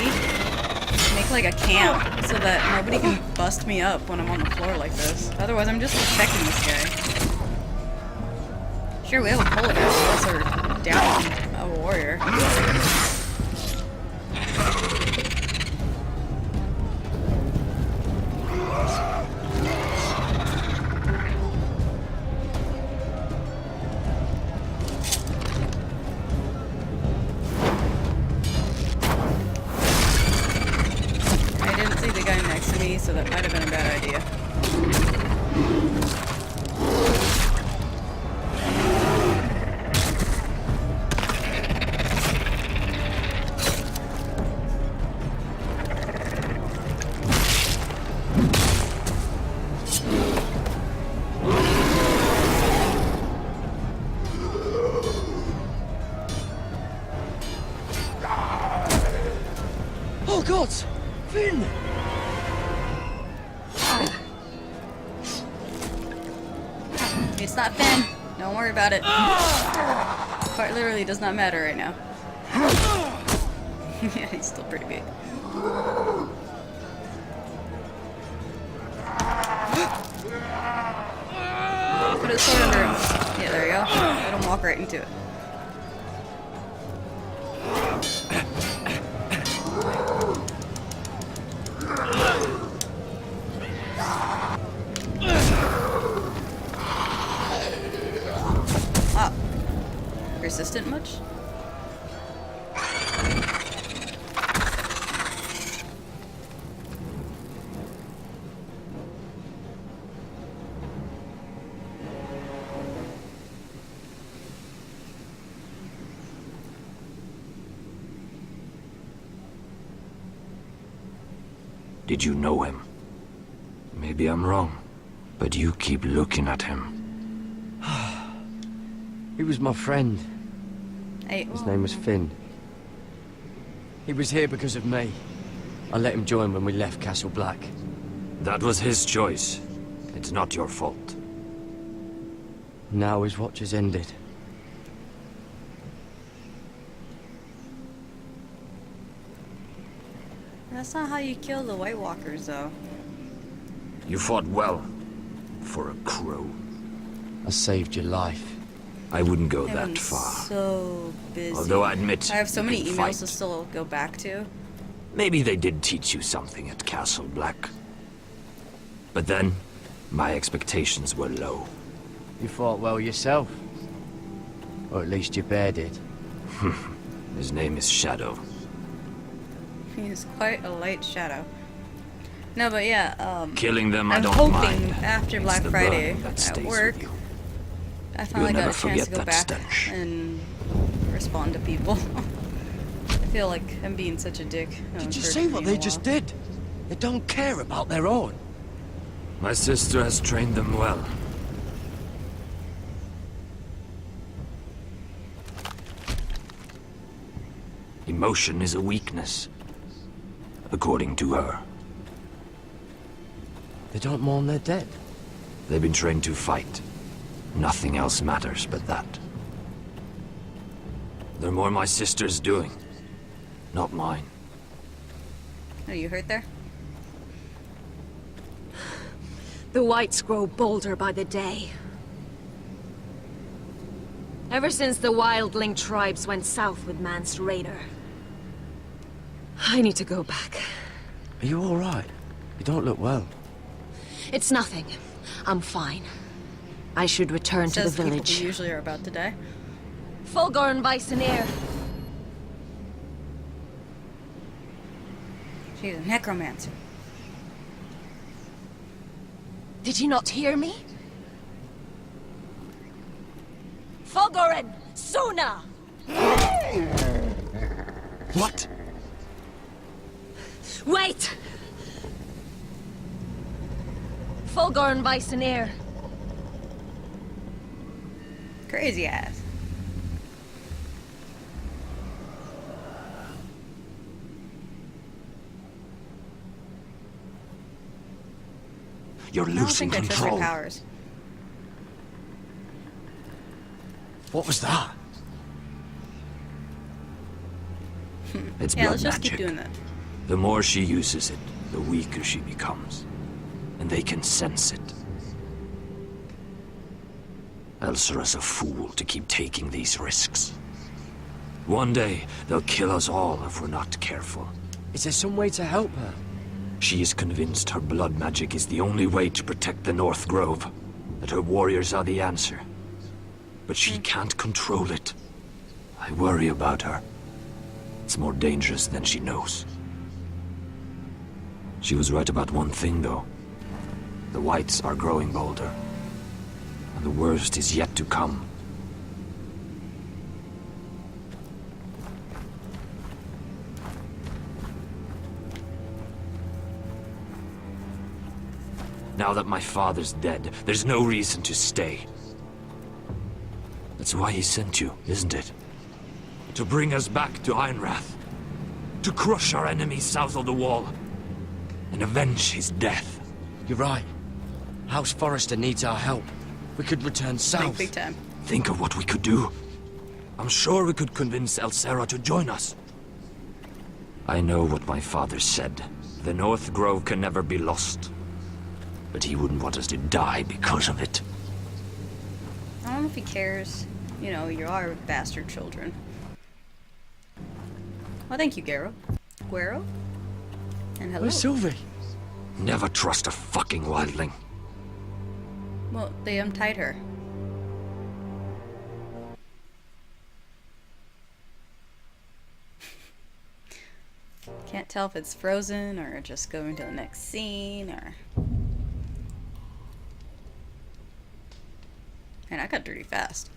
make like a camp so that nobody can bust me up when I'm on the floor like this. Otherwise, I'm just protecting this guy. Sure, we have a bullet unless we're down a warrior. So that might have been a bad idea. Oh God! Finn! It's not Finn. Don't worry about it. Quite literally does not matter right now. Yeah, he's still pretty big. Put his sword under him. Yeah, there you go. Let him walk right into it. Resistant much? Did you know him? Maybe I'm wrong, but you keep looking at him. He was my friend. His name was Finn. He was here because of me. I let him join when we left Castle Black. That was his choice. It's not your fault. Now his watch has ended. That's not how you kill the White Walkers, though. You fought well. For a crow. I saved your life. I wouldn't go I'm that far. So busy. Although I admit, I have so you many can emails fight. to still go back to. Maybe they did teach you something at Castle Black. But then, my expectations were low. You fought well yourself. Or at least your bear did. His name is Shadow. He's quite a light shadow. No, but yeah, Killing them, I I'm don't hoping mind. after It's Black the Friday burn that at stays work, with you. I finally You'll got never a chance to go forget back that stench. and respond to people. I feel like I'm being such a dick. Did you see what they just did? They don't care about their own. My sister has trained them well. Emotion is a weakness, according to her. They don't mourn their dead. They've been trained to fight. Nothing else matters but that. They're more my sister's doing, not mine. Are you hurt there? The whites grow bolder by the day. Ever since the wildling tribes went south with Mance Raider. I need to go back. Are you all right? You don't look well. It's nothing. I'm fine. I should return to the Says people village. who usually are about to die. Fulgorn Weissenir. She's a necromancer. Did you not hear me? Fulgorin! Suna! What? right! Fulgorn Weisseneer. Crazy ass. You're I don't losing think I trust her control. powers. What was that? It's Yeah, blood let's just magic. keep doing that. The more she uses it, the weaker she becomes. And they can sense it. Elsera's a fool to keep taking these risks. One day, they'll kill us all if we're not careful. Is there some way to help her? She is convinced her blood magic is the only way to protect the North Grove, that her warriors are the answer. But she can't control it. I worry about her. It's more dangerous than she knows. She was right about one thing, though. The Whites are growing bolder. And the worst is yet to come. Now that my father's dead, there's no reason to stay. That's why he sent you, isn't it? To bring us back to Ironrath. To crush our enemies south of the Wall. And avenge his death. You're right. House Forrester needs our help. We could return south. Big time. Think of what we could do. I'm sure we could convince Elsera to join us. I know what my father said. The North Grove can never be lost. But he wouldn't want us to die because of it. I don't know if he cares. You know, you are bastard children. Well, thank you, Guero. Guero? And hello. Where's Sylvie? Never trust a fucking wildling. Well, they untied her. Can't tell if it's frozen or just going to the next scene or... Man, I got dirty fast.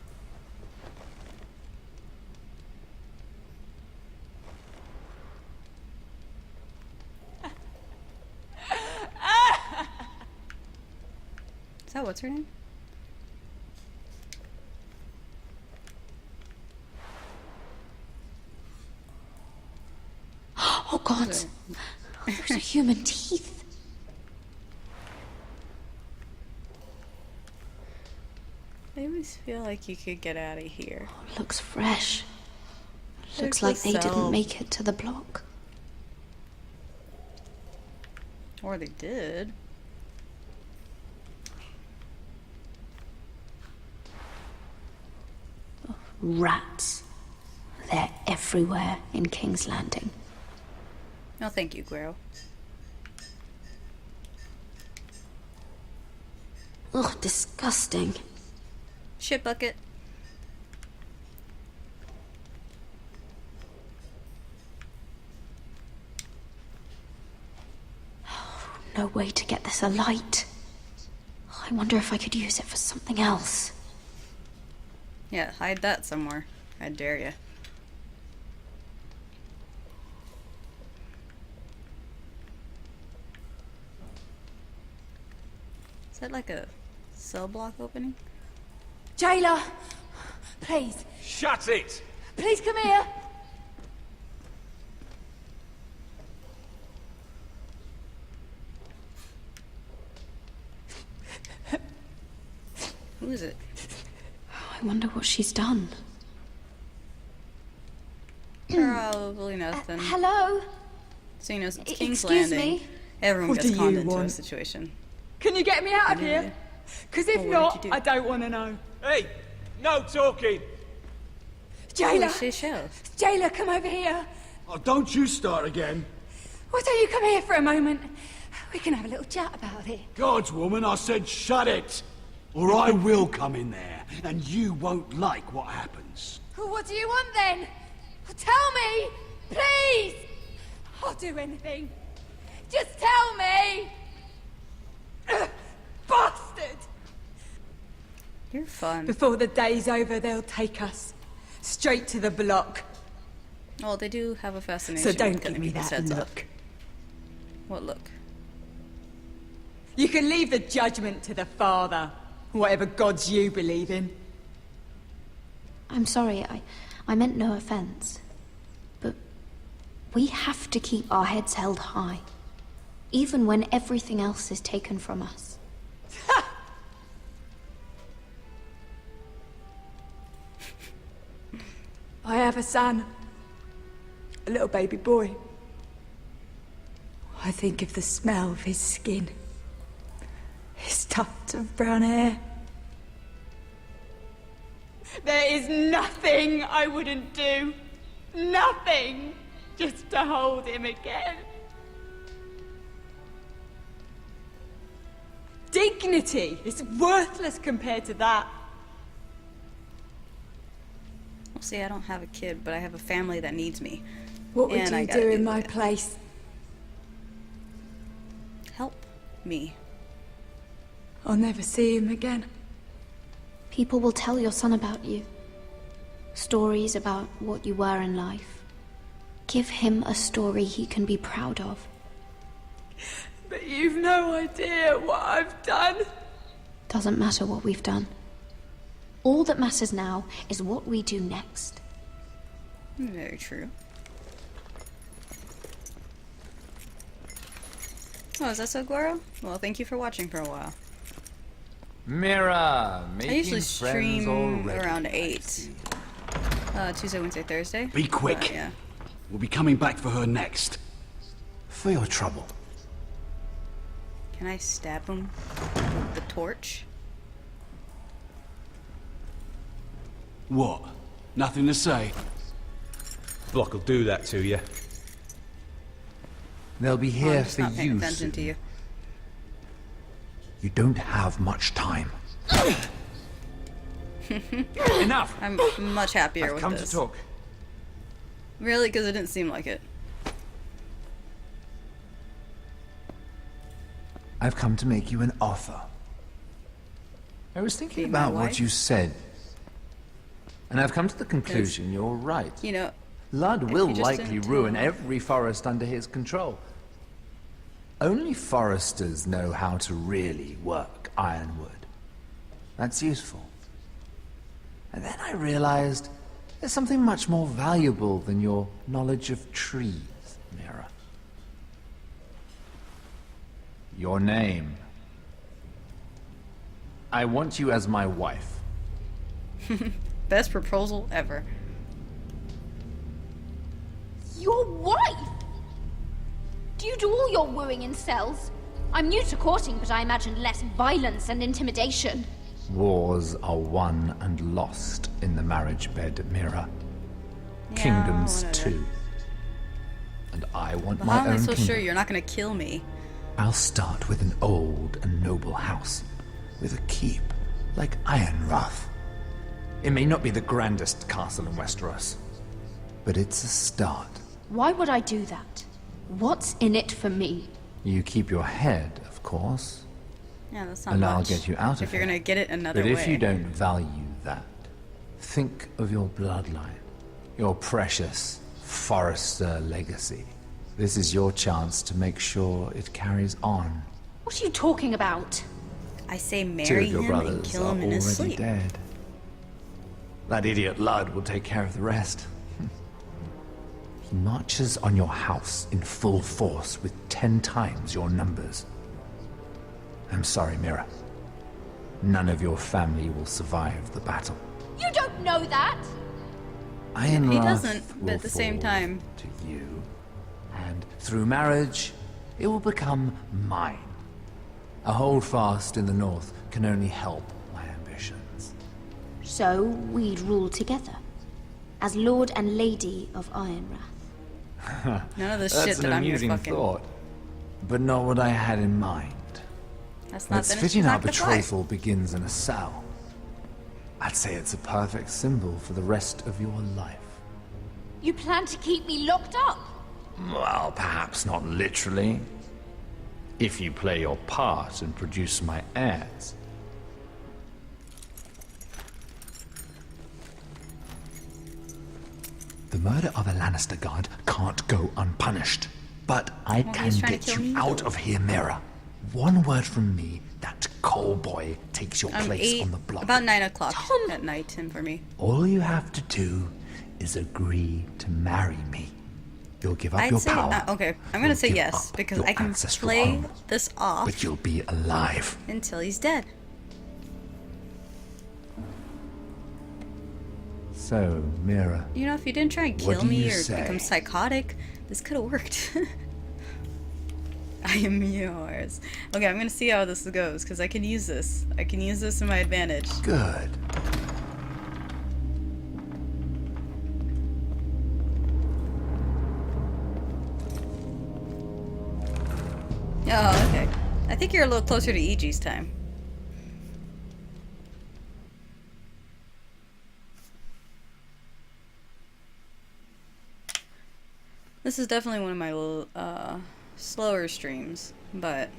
Is that what's her name? Oh God! Those are human teeth. I always feel like you could get out of here. Looks fresh. Looks There's like they the didn't cell. make it to the block. Or they did. Rats. They're everywhere in King's Landing. No, thank you, Guero. Ugh, disgusting. Shit bucket. No way to get this alight. I wonder if I could use it for something else. Yeah, hide that somewhere. I dare ya. Is that like a cell block opening? Jailer! Please, Shut it! please come here! Who is it? I wonder what she's done. Probably nothing. Hello? So you know, it's King's Excuse Landing. me? Everyone What gets do conned you into a want? situation. Can you get me out of Yeah. here? Because if Well, what not, did you do? I don't want to know. Hey, no talking! Jailer! Holy shit, Shell. Jailer, come over here. Oh, don't you start again. Why don't you come here for a moment? We can have a little chat about it. God's woman, I said shut it. Or I will come in there, and you won't like what happens. Well, what do you want then? Well, tell me, please! I'll do anything. Just tell me! Ugh, bastard! You're fun. Before the day's over, they'll take us straight to the block. Well, they do have a fascination So with don't cutting give me people's that heads off. look. What look? You can leave the judgment to the Father, whatever gods you believe in. I'm sorry, I meant no offense. But we have to keep our heads held high, even when everything else is taken from us. I have a son. A little baby boy. I think of the smell of his skin. His tufts of brown hair. There is nothing I wouldn't do. Nothing. Just to hold him again. Dignity is worthless compared to that. Well, see, I don't have a kid, but I have a family that needs me. What would And I you gotta do in do my it. place? Help me. I'll never see him again. People will tell your son about you. Stories about what you were in life. Give him a story he can be proud of. But you've no idea what I've done. Doesn't matter what we've done. All that matters now is what we do next. Very true. Oh, is that so, Guaro? Well, thank you for watching for a while. Mira, I making usually friends stream already. around 8. Tuesday, Wednesday, Thursday. Be quick. Yeah. We'll be coming back for her next. For your trouble. Can I stab him with the torch? What? Nothing to say? Block will do that to you. They'll be Oh, here I'm just for not paying you attention soon. to you. You don't have much time. Enough! I'm much happier I've with come this. to talk. Really? Because it didn't seem like it. I've come to make you an offer. I was thinking Be my about what wife? you said, and I've come to the conclusion you're right. You know, Ludd if will you just likely didn't ruin tell- every forest under his control. Only foresters know how to really work ironwood. That's useful. And then I realized there's something much more valuable than your knowledge of trees, Mira. Your name. I want you as my wife. Best proposal ever. Your wife? Do you do all your wooing in cells? I'm new to courting, but I imagine less violence and intimidation. Wars are won and lost in the marriage bed, Mira. Yeah, Kingdoms whatever. too. And I want But my how am I own so kingdom. sure you're not gonna kill me? I'll start with an old and noble house, with a keep, like Ironrath. It may not be the grandest castle in Westeros, but it's a start. Why would I do that? What's in it for me? You keep your head, of course, Yeah, that's not and much. I'll get you out of If you're here. gonna get it another But way. if you don't value that, think of your bloodline, your precious Forrester legacy. This is your chance to make sure it carries on. What are you talking about? I say Two marry of your him and brothers kill are him in his already sleep. dead. That idiot Ludd will take care of the rest. He marches on your house in full force with 10 times your numbers. I'm sorry, Mira. None of your family will survive the battle. You don't know that! Ironrath He doesn't, but will at the same fall time. to you, and through marriage, it will become mine. A holdfast in the north can only help my ambitions. So we'd rule together, as Lord and Lady of Ironrath. None of the That's shit an that I'm gonna amusing fucking. thought, but not what I had in mind. That's not It's then fitting it's our not gonna fly. betrothal begins in a cell. I'd say it's a perfect symbol for the rest of your life. You plan to keep me locked up? Well, perhaps not literally. If you play your part and produce my heirs. The murder of a Lannister guard can't go unpunished. But I Well, can he's trying to get kill you me. out of here, Mira. One word from me, that coal boy takes your place 8, on the block. about 9 o'clock at night, and for me. All you have to do is agree to marry me. You'll give up I'd your say, power. okay, I'm gonna You'll say give yes, up because your I can ancestral play home, this off but you'll be alive. until he's dead. So, Mira, You know, if you didn't try and What kill do me you or say? become psychotic, this could have worked. I am yours. Okay, I'm gonna see how this goes, because I can use this. I can use this to my advantage. Good. Oh, okay. I think you're a little closer to EG's time. This is definitely one of my slower streams, but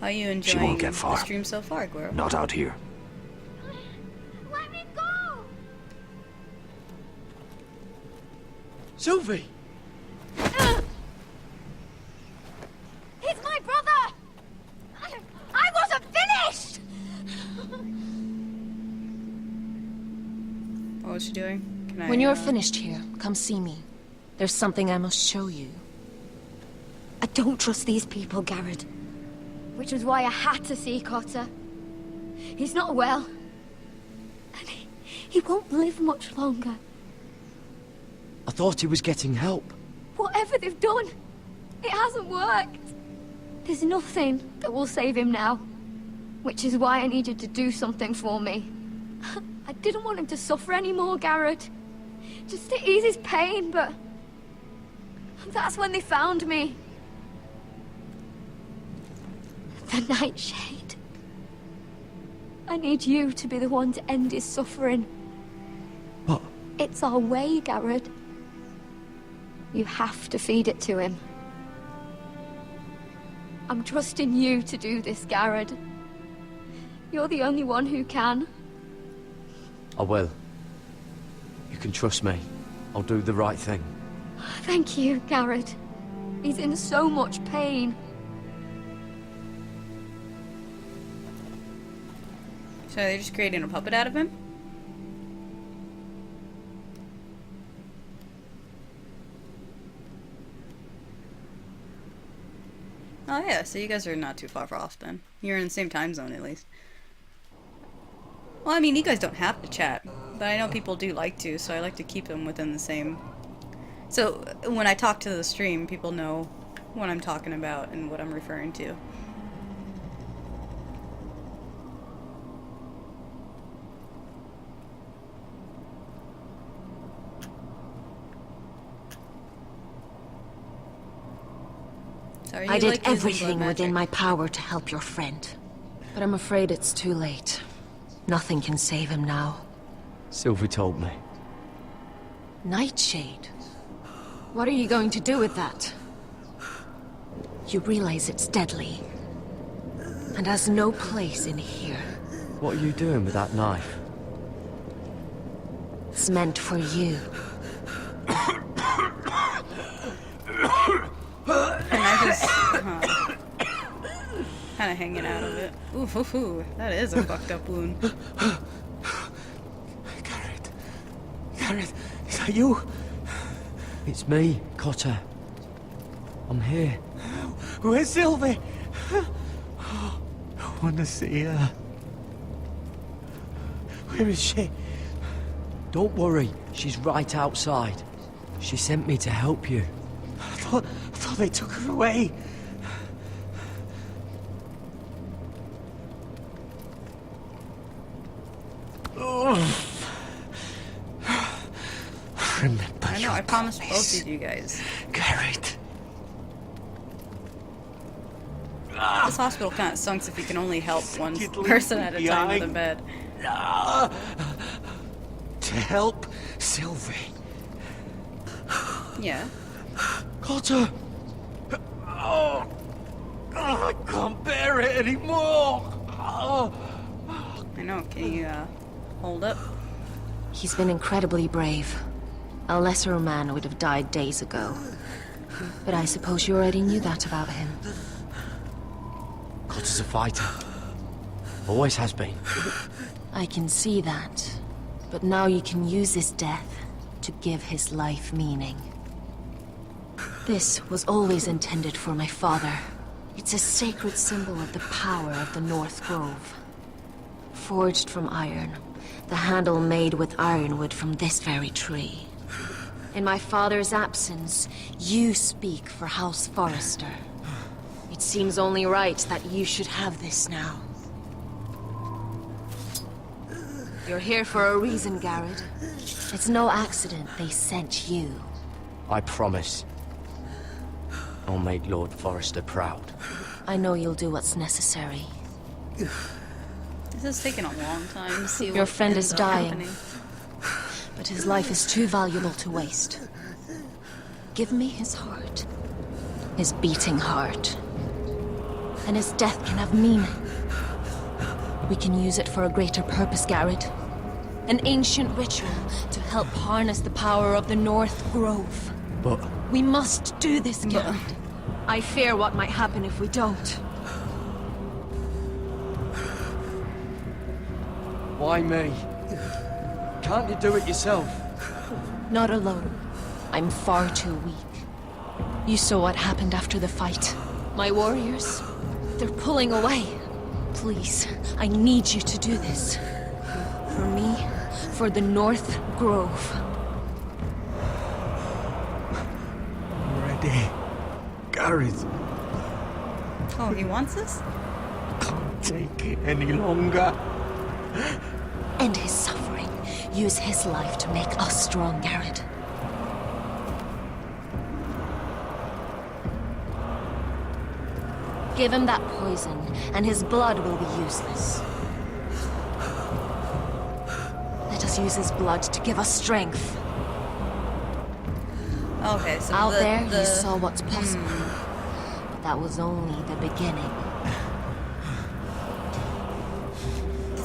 how are you She enjoying won't get the far. stream so far, Guero? Not out here. Let me go! Sylvie! He's my brother! I wasn't finished! What was she doing? Can When I, you're finished here, come see me. There's something I must show you. I don't trust these people, Garrett. Which was why I had to see Cotter. He's not well. And he won't live much longer. I thought he was getting help. Whatever they've done, it hasn't worked. There's nothing that will save him now. Which is why I needed to do something for me. I didn't want him to suffer anymore, Garrett. Just to ease his pain, but... that's when they found me. The Nightshade. I need you to be the one to end his suffering. What? It's our way, Garrett. You have to feed it to him. I'm trusting you to do this, Garrett. You're the only one who can. I will. You can trust me. I'll do the right thing. Thank you, Garrett. He's in so much pain. So they're just creating a puppet out of him? Oh yeah, so you guys are not too far off then. You're in the same time zone at least. Well, I mean, you guys don't have to chat, but I know people do like to, so I like to keep them within the same... So, when I talk to the stream, people know what I'm talking about and what I'm referring to. So are you, I did like, using everything blood within magic? my power to help your friend. But I'm afraid it's too late. Nothing can save him now. Sylvie told me. Nightshade? What are you going to do with that? You realize it's deadly. And has no place in here. What are you doing with that knife? It's meant for you. And I just kind of hanging out of it. Ooh, ooh, ooh, that is a fucked up wound. Garrett, is that you? It's me, Cotter. I'm here. Where's Sylvie? I want to see her. Where is she? Don't worry, she's right outside. She sent me to help you. I thought they took her away. Oh. Remember I know, I promised both of you guys. Garrett. This hospital kind of sucks if you can only help one person at a time with a bed. To help Sylvie. Yeah. Cotter! Oh, I can't bear it anymore! Oh. I know, can you, hold up? He's been incredibly brave. A lesser man would have died days ago. But I suppose you already knew that about him. God is a fighter. Always has been. I can see that. But now you can use his death to give his life meaning. This was always intended for my father. It's a sacred symbol of the power of the North Grove. Forged from iron, the handle made with ironwood from this very tree. In my father's absence, you speak for House Forrester. It seems only right that you should have this now. You're here for a reason, Garrett. It's no accident they sent you. I promise. I'll make Lord Forrester proud. I know you'll do what's necessary. This is taking a long time to see what Your friend ends is up dying. happening. But his life is too valuable to waste. Give me his heart. His beating heart. And his death can have meaning. We can use it for a greater purpose, Garrett. An ancient ritual to help harness the power of the North Grove. But... We must do this, Garrett. I fear what might happen if we don't. Why me? Can't you do it yourself? Not alone. I'm far too weak. You saw what happened after the fight. My warriors, they're pulling away. Please, I need you to do this. For me, for the North Grove. Ready. Garrett. Oh, he wants this? Can't take it any longer. End his suffering. Use his life to make us strong, Garrett. Give him that poison, and his blood will be useless. Let us use his blood to give us strength. Okay, so Out there, you saw what's possible. But that was only the beginning.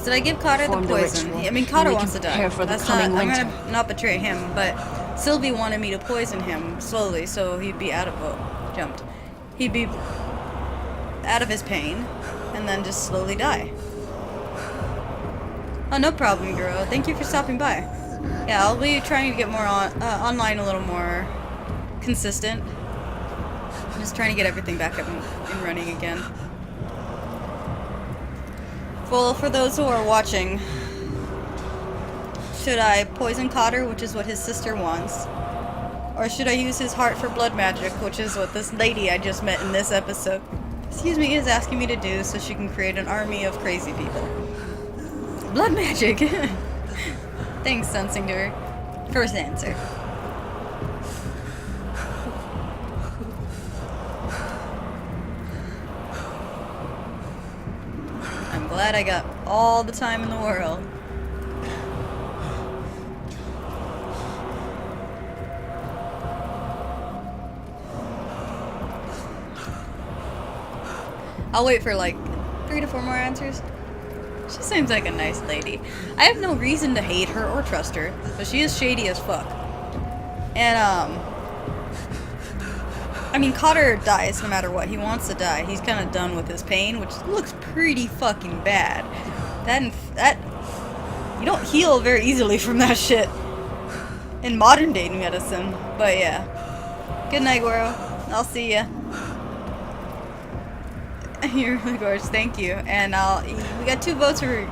Did I give Cotter the Perform the poison? ritual, I mean, and Cotter we wants can to die. prepare for the That's not. coming I'm winter. gonna not betray him, but Sylvie wanted me to poison him slowly, so he'd be out of. Oh, jumped. He'd be out of his pain, and then just slowly die. Oh, no problem, girl. Thank you for stopping by. Yeah, I'll be trying to get more online a little more consistent. I'm just trying to get everything back up and running again. Well, for those who are watching, should I poison Cotter, which is what his sister wants? Or should I use his heart for blood magic, which is what this lady I just met in this episode, is asking me to do so she can create an army of crazy people? Blood magic! Thanks, Sunsinger. First answer. I'm glad I got all the time in the world. I'll wait for like 3 to 4 more answers. She seems like a nice lady. I have no reason to hate her or trust her, but she is shady as fuck. And I mean, Cotter dies no matter what. He wants to die. He's kind of done with his pain, which looks pretty fucking bad. That you don't heal very easily from that shit in modern day medicine. But yeah. Good night, Goro. I'll see ya. You're really gorgeous. Thank you. And we got 2 votes for.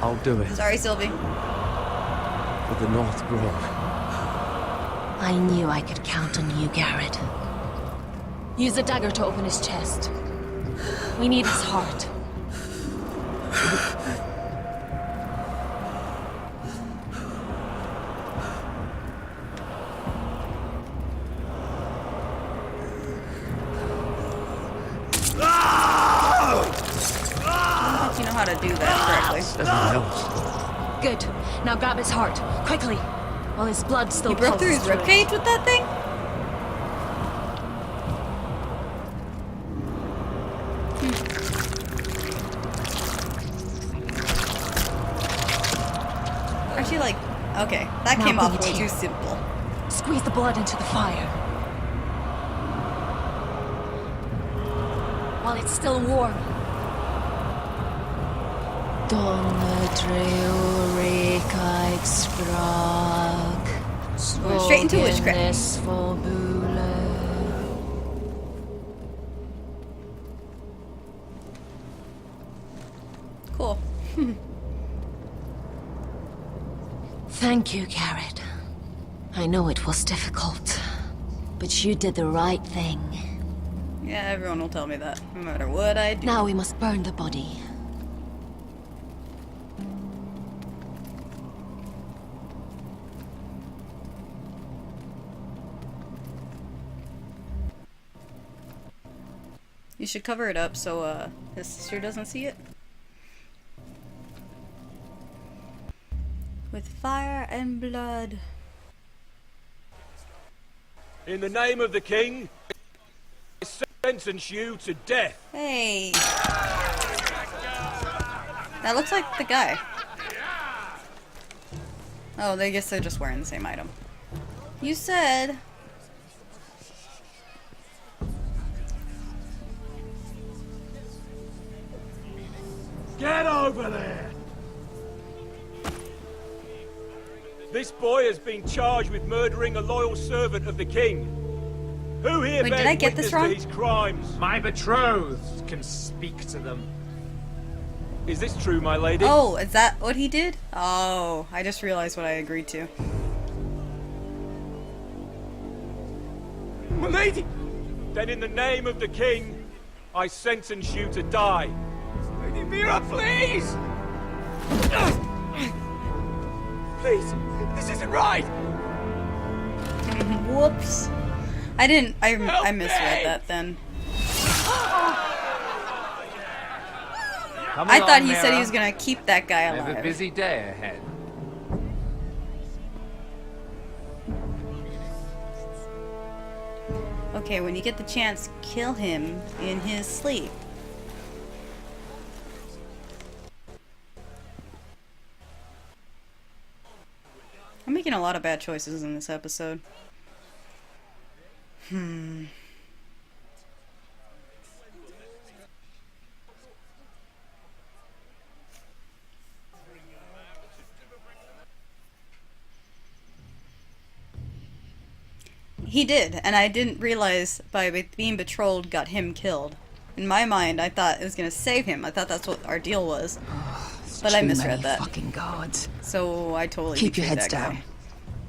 I'll do it. Sorry, Sylvie. For the North Grove. I knew I could count on you, Garrett. Use a dagger to open his chest. We need his heart. I don't think you know how to do that correctly. Good. Now grab his heart, quickly, while his blood still You broke through his pulses ribcage with that thing? How'd she like... Okay, that Now came bring off it way here. too simple. Squeeze the blood into the fire. While it's still warm. Donne Dreurekaig Sprag. Went straight into witchcraft. Svogenes Forbule. Cool. Thank you, Garrett. I know it was difficult, but you did the right thing. Yeah, everyone will tell me that, no matter what I do. Now we must burn the body. You should cover it up so his sister doesn't see it. With fire and blood. In the name of the king, I sentence you to death. Hey. That looks like the guy. Oh, I guess they're just wearing the same item. You said... Get over there! This boy has been charged with murdering a loyal servant of the king. Who here Wait, did bears I get this witness wrong? to his crimes? My betrothed can speak to them. Is this true, my lady? Oh, is that what he did? Oh, I just realized what I agreed to. My lady! Then in the name of the king, I sentence you to die. Lady Mira, please! Please, this isn't right! Whoops. I didn't, I misread that then. Come I along, thought he said he Mira. was gonna keep that guy We have a alive. busy day ahead. Okay, when you get the chance, kill him in his sleep. I'm making a lot of bad choices in this episode. He did, and I didn't realize by being betrothed got him killed. In my mind, I thought it was gonna save him. I thought that's what our deal was. But I Too misread many that. fucking guards. So I totally Keep your betrayed heads that down. guy.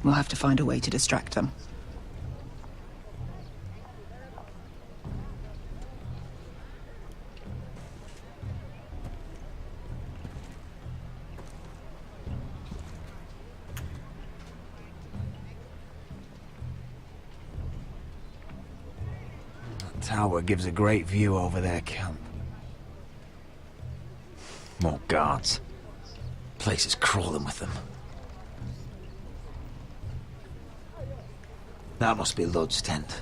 We'll have to find a way to distract them. Tower gives a great view over their camp. More guards. Place is crawling with them. That must be Lud's tent.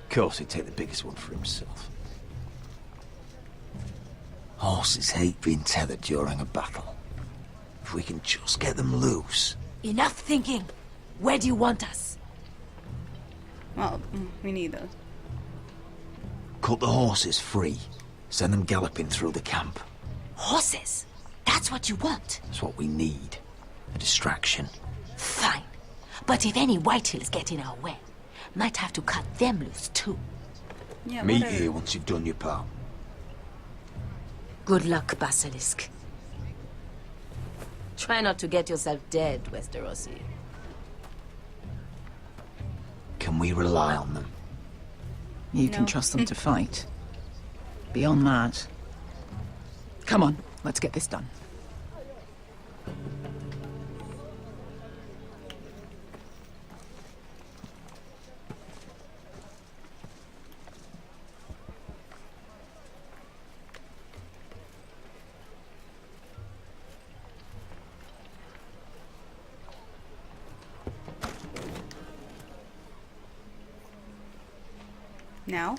Of course he'd take the biggest one for himself. Horses hate being tethered during a battle. If we can just get them loose. Enough thinking. Where do you want us? Well, we need those. Cut the horses free. Send them galloping through the camp. Horses? That's what you want? That's what we need. A distraction. Fine. But if any Whitehills get in our way, might have to cut them loose too. Yeah, Meet whatever. here once you've done your part. Good luck, Basilisk. Try not to get yourself dead, Westerosi. Can we rely on them? You can trust them to fight. Beyond that... Come on, let's get this done. Now?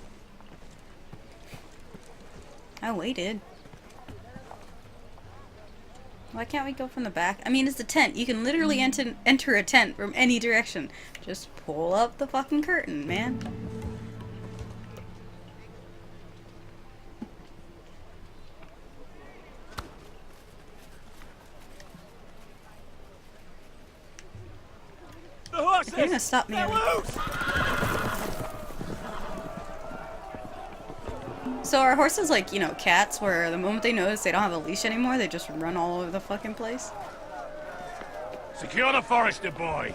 I waited. Why can't we go from the back? I mean, it's a tent. You can literally enter a tent from any direction. Just pull up the fucking curtain, man. The horses! If you're gonna stop me. So are horses like, you know, cats, where the moment they notice they don't have a leash anymore, they just run all over the fucking place? Secure the Forester boy.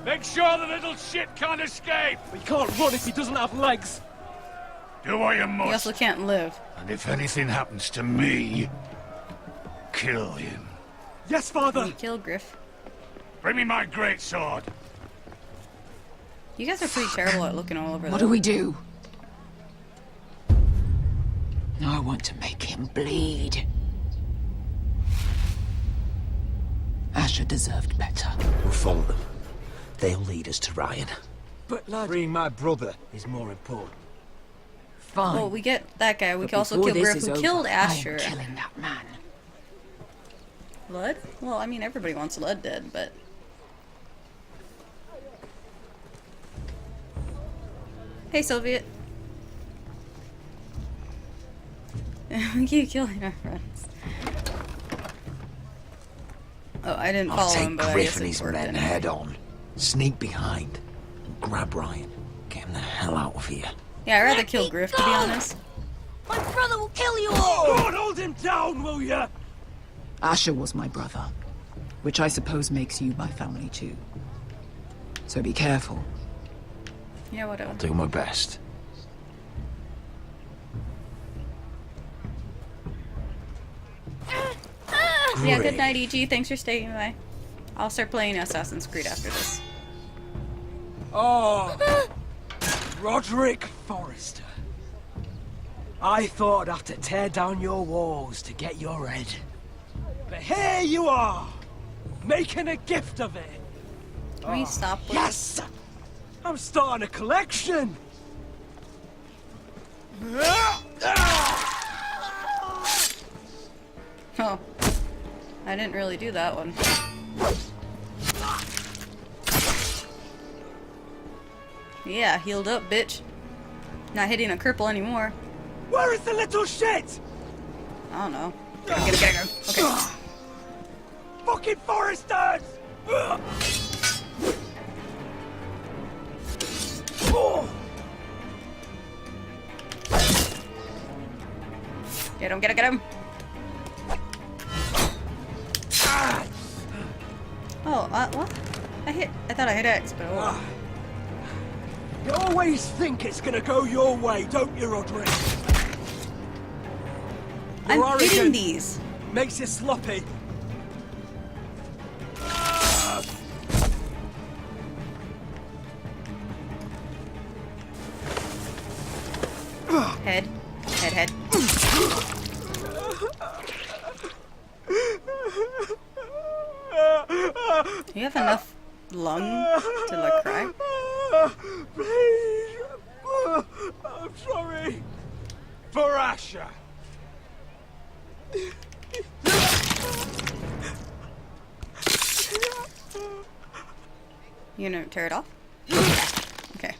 Make sure the little shit can't escape. He can't run if he doesn't have legs. Do what you You must. also can't live. And if anything happens to me, kill him. Yes, Father. You kill Griff. Bring me my great sword. You guys are pretty terrible at looking all over What there. do we do? I want to make him bleed. Asher deserved better. We'll follow them. They'll lead us to Ryan. But lad... Freeing my brother is more important. Fine. Well, we get that guy. We But can also before kill this Griff, is who over, killed I am Asher. killing that man. Lud? Well, I mean, everybody wants Lud dead, but... Hey, Soviet. We keep killing our friends. Oh, I didn't I'll follow take him, but I Griff guess and it his worked men anyway. head on. Sneak behind. And grab Ryan. Get him the hell out of here. Yeah, I'd rather kill Griff, to be honest. My brother will kill you all! Lord, hold him down, will ya? Asher was my brother, which I suppose makes you my family too. So be careful. Yeah, whatever. I'll do my best. Yeah, good night, EG. Thanks for staying by. I'll start playing Assassin's Creed after this. Oh, Roderick Forrester. I thought I'd have to tear down your walls to get your head. But here you are, making a gift of it. Can we stop with Yes! I'm starting a collection. Oh. I didn't really do that one. Yeah, healed up, bitch. Not hitting a cripple anymore. Where is the little shit? I don't know. Get him. Okay. Fucking Foresters! Get him. Oh, what? I thought I hit X, but oh. You always think it's gonna go your way, don't you, Roderick? I'm Your hitting origin these. Makes you sloppy. Head. Do you have enough lung to like cry? Please. I'm sorry. For Asher. You gonna tear it off? Okay.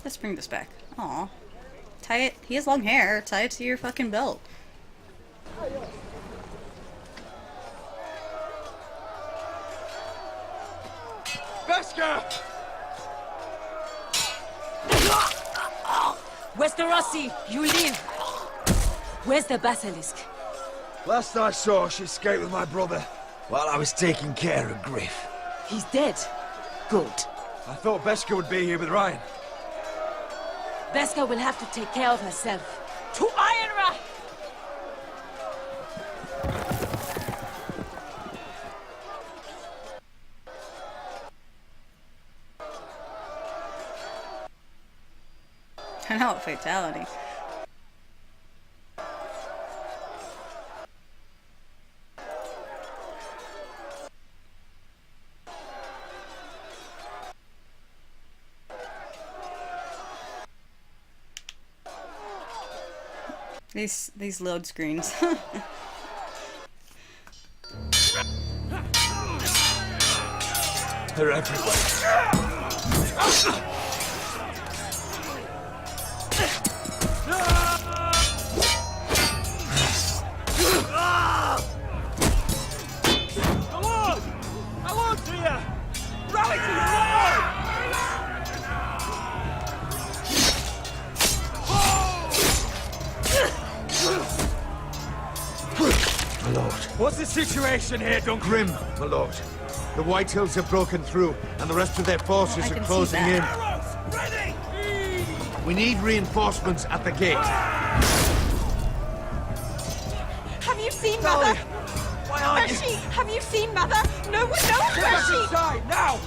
Let's bring this back. Aw. Tie it. He has long hair. Tie it to your fucking belt. Veska! Westerosi, you live! Where's the basilisk? Last I saw, she escaped with my brother while I was taking care of Griff. He's dead. Good. I thought Veska would be here with Ryan. Veska will have to take care of herself. To Ironra! I know, fatality. These load screens. They're everywhere. Hello! Hello to you! Rally to your lord! My lord. What's the situation here, Duncan? Grim, my lord. The Whitehills have broken through, and the rest of their forces are closing in. Ready! We need reinforcements at the gate. Have you seen Mother? Why aren't Where's she? Have you seen Mother? No one knows Get where back she... inside, now!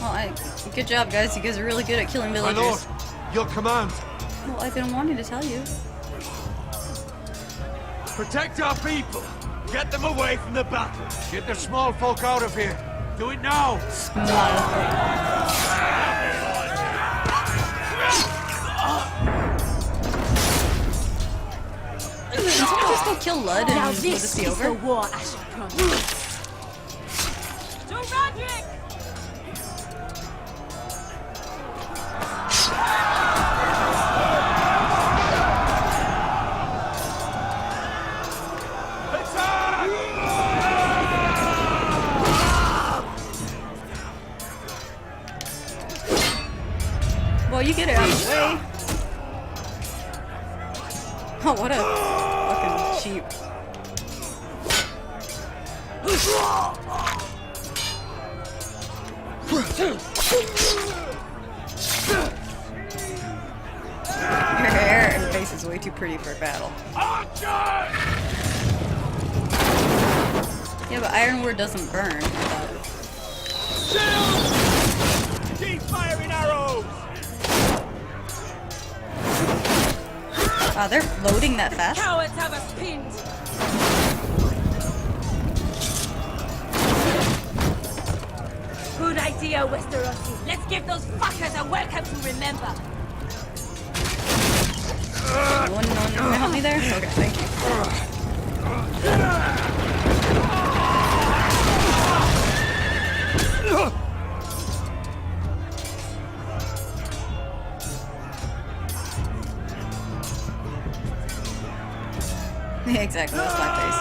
Well, good job, guys. You guys are really good at killing My villagers. lord, your command. Well, I've been wanting to tell you. Protect our people! Get them away from the battle! Get the small folk out of here. Do it now! Can someone just go kill Lud and Now will this this be is over? the war I should promise. To Roderick! Well, you get it out of the way. Oh, what a fucking sheep. Your hair and face is way too pretty for a battle. Yeah, but Ironwood doesn't burn. Keep firing arrows! Wow, they're loading that fast? Cowards have us pinned! Good idea, Westerosi. Let's give those fuckers a welcome to remember. No one can help me there? Okay, thank you. Yeah, exactly, that's my face.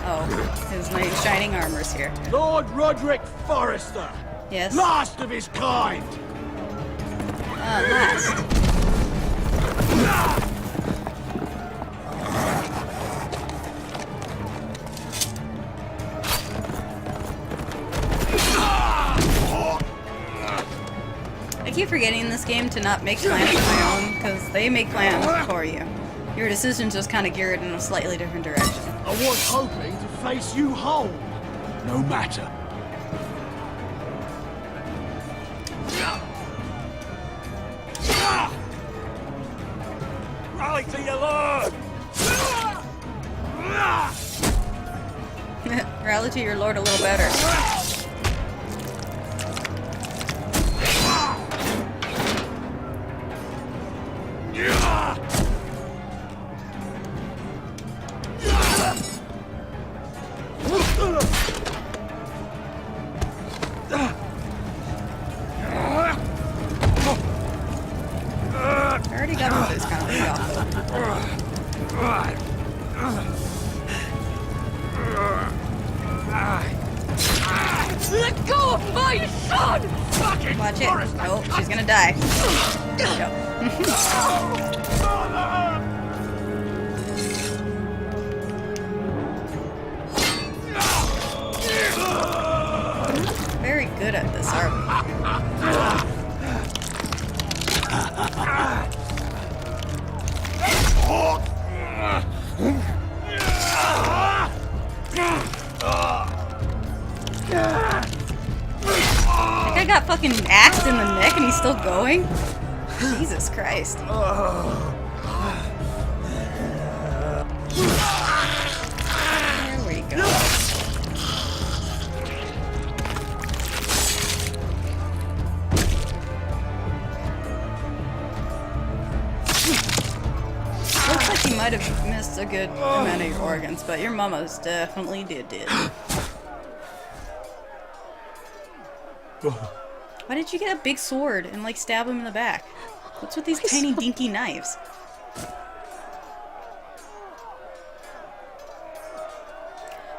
Oh, his nice shining armor's here. Lord Roderick Forrester! Yes? Last of his kind! Last. I keep forgetting in this game to not make plans of my own, because they make plans for you. Your decision's just kind of geared in a slightly different direction. I was hoping to face you whole. No matter. Rally to your lord! Rally to your lord a little better. I already got one of those kind of pretty Let go of my son! Watch it. Oh, she's gonna die. Very good at this, are we? That guy got fucking axed in the neck and he's still going? Jesus Christ. There we go. missed a good amount of your organs, but your mama's definitely did it. Why did you get a big sword and like stab him in the back? What's with these tiny dinky knives?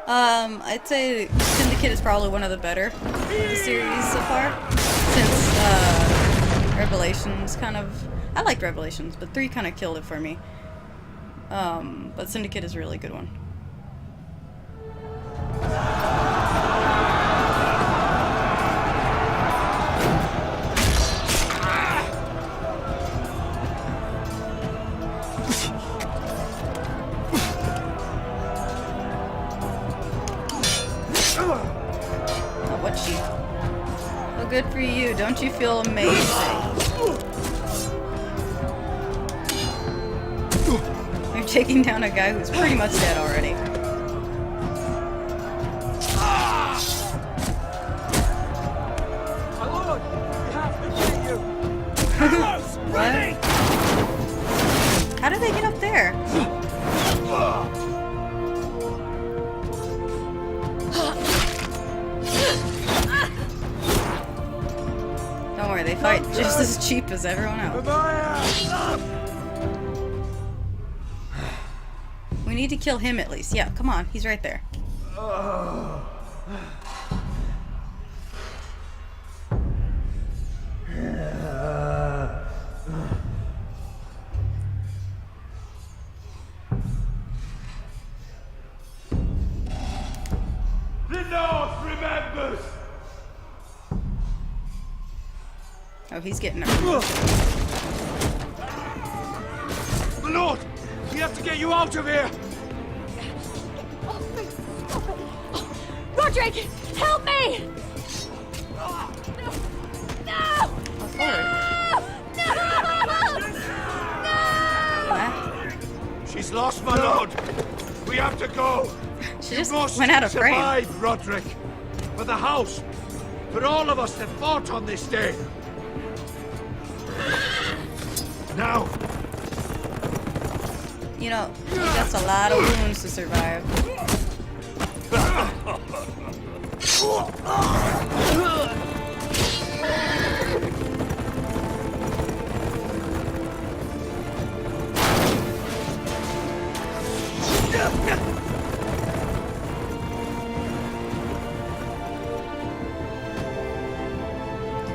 I'd say Syndicate is probably one of the better of the series so far. Since Revelations kind of... I liked Revelations, but 3 kind of killed it for me. But Syndicate is a really good one. Good for you. Don't you feel amazing? You're taking down a guy who's pretty much dead already. My lord, we have to get you. What? How did they get up there? Don't worry, they fight just as cheap as everyone else. We need to kill him at least. Yeah, come on, he's right there. The North remembers. Oh, he's getting up. My lord, we have to get you out of here. Roderick, help me! No! She's lost, my lord. We have to go. She just went out of frame. Survive, Roderick. For the house. For all of us that fought on this day. Now. You know, that's a lot of wounds to survive.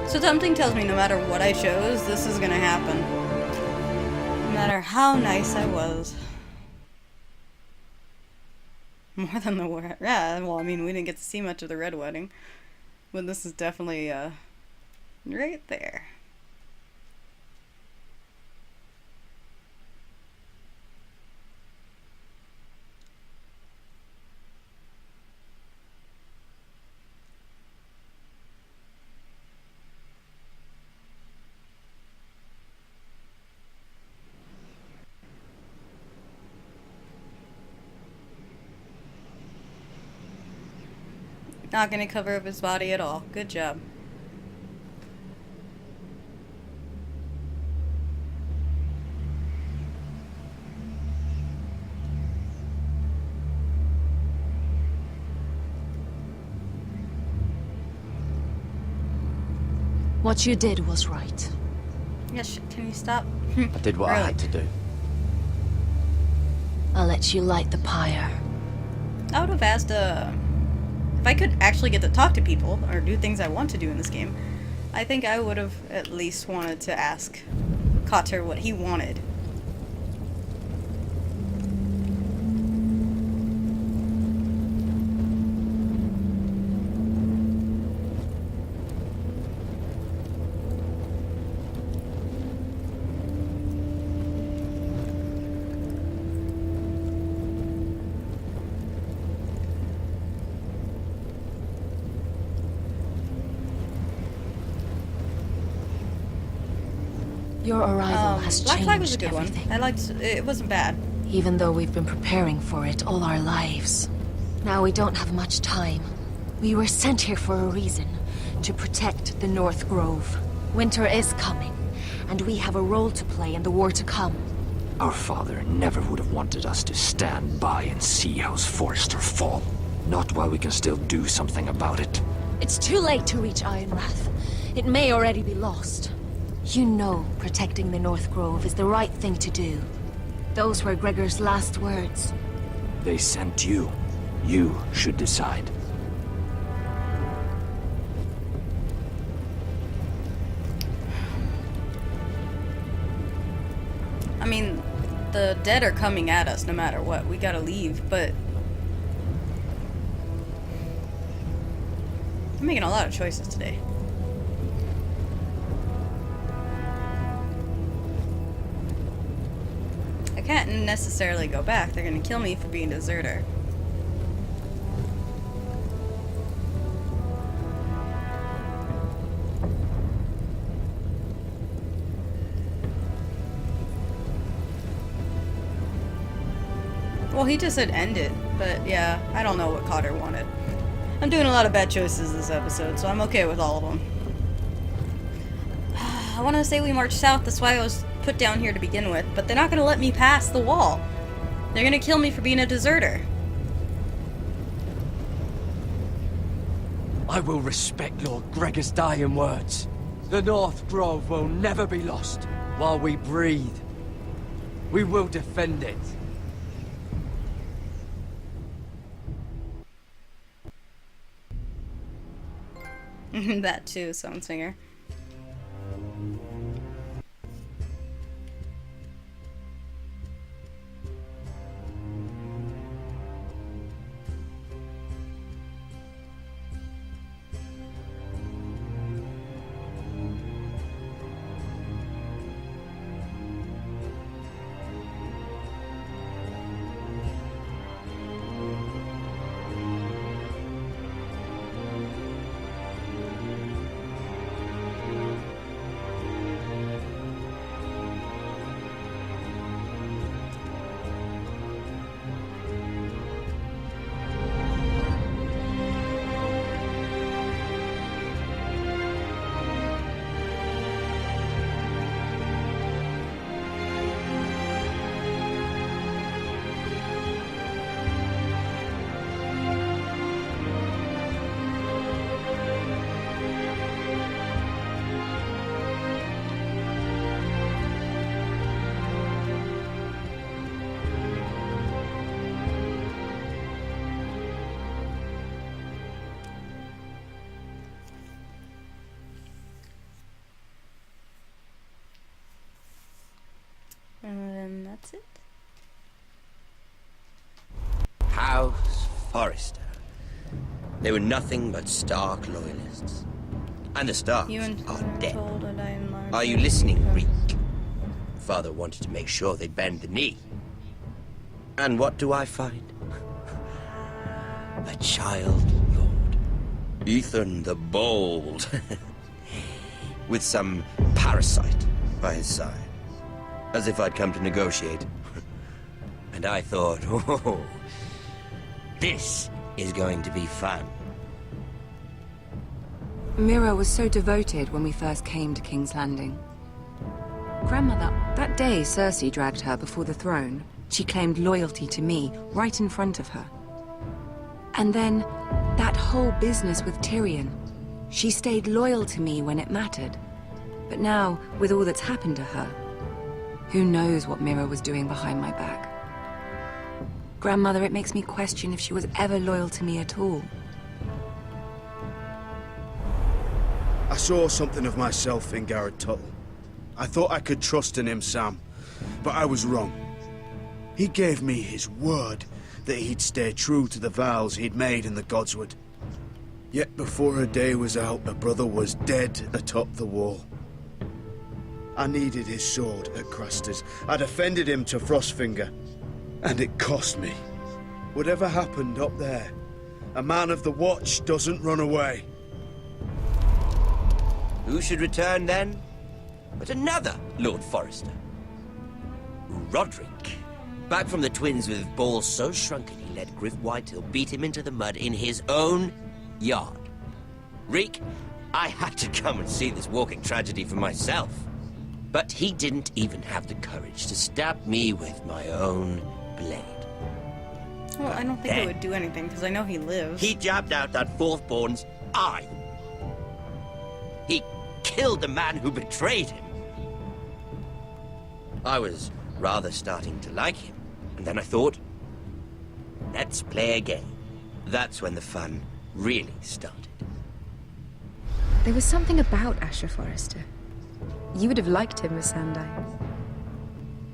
So something tells me no matter what I chose, this is gonna happen. No matter how nice I was. More than the war. Yeah, well, I mean, we didn't get to see much of the Red Wedding. But this is definitely, right there. Not gonna cover up his body at all. Good job. What you did was right. Yes, can you stop? I did what I had to do. I'll let you light the pyre. I would have asked, if I could actually get to talk to people, or do things I want to do in this game, I think I would have at least wanted to ask Cotter what he wanted. Your arrival has Black Flag was a changed good everything. one. I liked it. Wasn't bad. Even though we've been preparing for it all our lives. Now we don't have much time. We were sent here for a reason. To protect the North Grove. Winter is coming. And we have a role to play in the war to come. Our father never would have wanted us to stand by and see House Forrester fall. Not while we can still do something about it. It's too late to reach Ironrath. It may already be lost. You know protecting the North Grove is the right thing to do. Those were Gregor's last words. They sent you. You should decide. I mean, the dead are coming at us no matter what. We gotta leave, but... I'm making a lot of choices today. I can't necessarily go back. They're gonna kill me for being a deserter. Well, he just said end it, but yeah, I don't know what Cotter wanted. I'm doing a lot of bad choices this episode, so I'm okay with all of them. I want to say we marched south, that's why I was put down here to begin with, but they're not going to let me pass the wall. They're going to kill me for being a deserter. I will respect Lord Gregor's dying words. The North Grove will never be lost while we breathe. We will defend it. That too, Song Singer. And that's it. House Forrester. They were nothing but Stark loyalists. And the Starks are dead. Are you listening, Reek? Father wanted to make sure they'd bend the knee. And what do I find? A child lord. Ethan the Bold. With some parasite by his side. As if I'd come to negotiate. And I thought, oh, this is going to be fun. Mira was so devoted when we first came to King's Landing. Grandmother, that day Cersei dragged her before the throne, she claimed loyalty to me right in front of her. And then, that whole business with Tyrion. She stayed loyal to me when it mattered. But now, with all that's happened to her, who knows what Mira was doing behind my back? Grandmother, it makes me question if she was ever loyal to me at all. I saw something of myself in Garrett Tuttle. I thought I could trust in him, Sam, but I was wrong. He gave me his word that he'd stay true to the vows he'd made in the Godswood. Yet before a day was out, a brother was dead atop the wall. I needed his sword at Craster's. I defended him to Frostfinger, and it cost me. Whatever happened up there, a man of the Watch doesn't run away. Who should return then? But another Lord Forrester. Roderick. Back from the Twins with balls so shrunken he let Griff Whitehill beat him into the mud in his own yard. Reek, I had to come and see this walking tragedy for myself. But he didn't even have the courage to stab me with my own blade. Well, I don't think it would do anything, because I know he lives. He jabbed out that fourthborn's eye. He killed the man who betrayed him. I was rather starting to like him, and then I thought, let's play a game. That's when the fun really started. There was something about Asher Forrester. You would have liked him, Miss Sandine.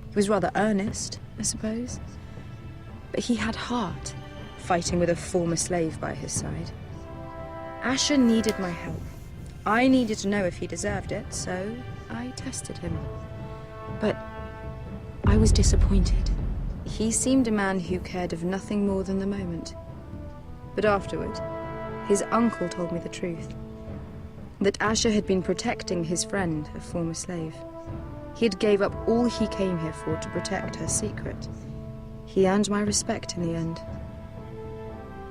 He was rather earnest, I suppose. But he had heart, fighting with a former slave by his side. Asher needed my help. I needed to know if he deserved it, so I tested him. But I was disappointed. He seemed a man who cared of nothing more than the moment. But afterward, his uncle told me the truth. That Asher had been protecting his friend, a former slave. He had gave up all he came here for to protect her secret. He earned my respect in the end.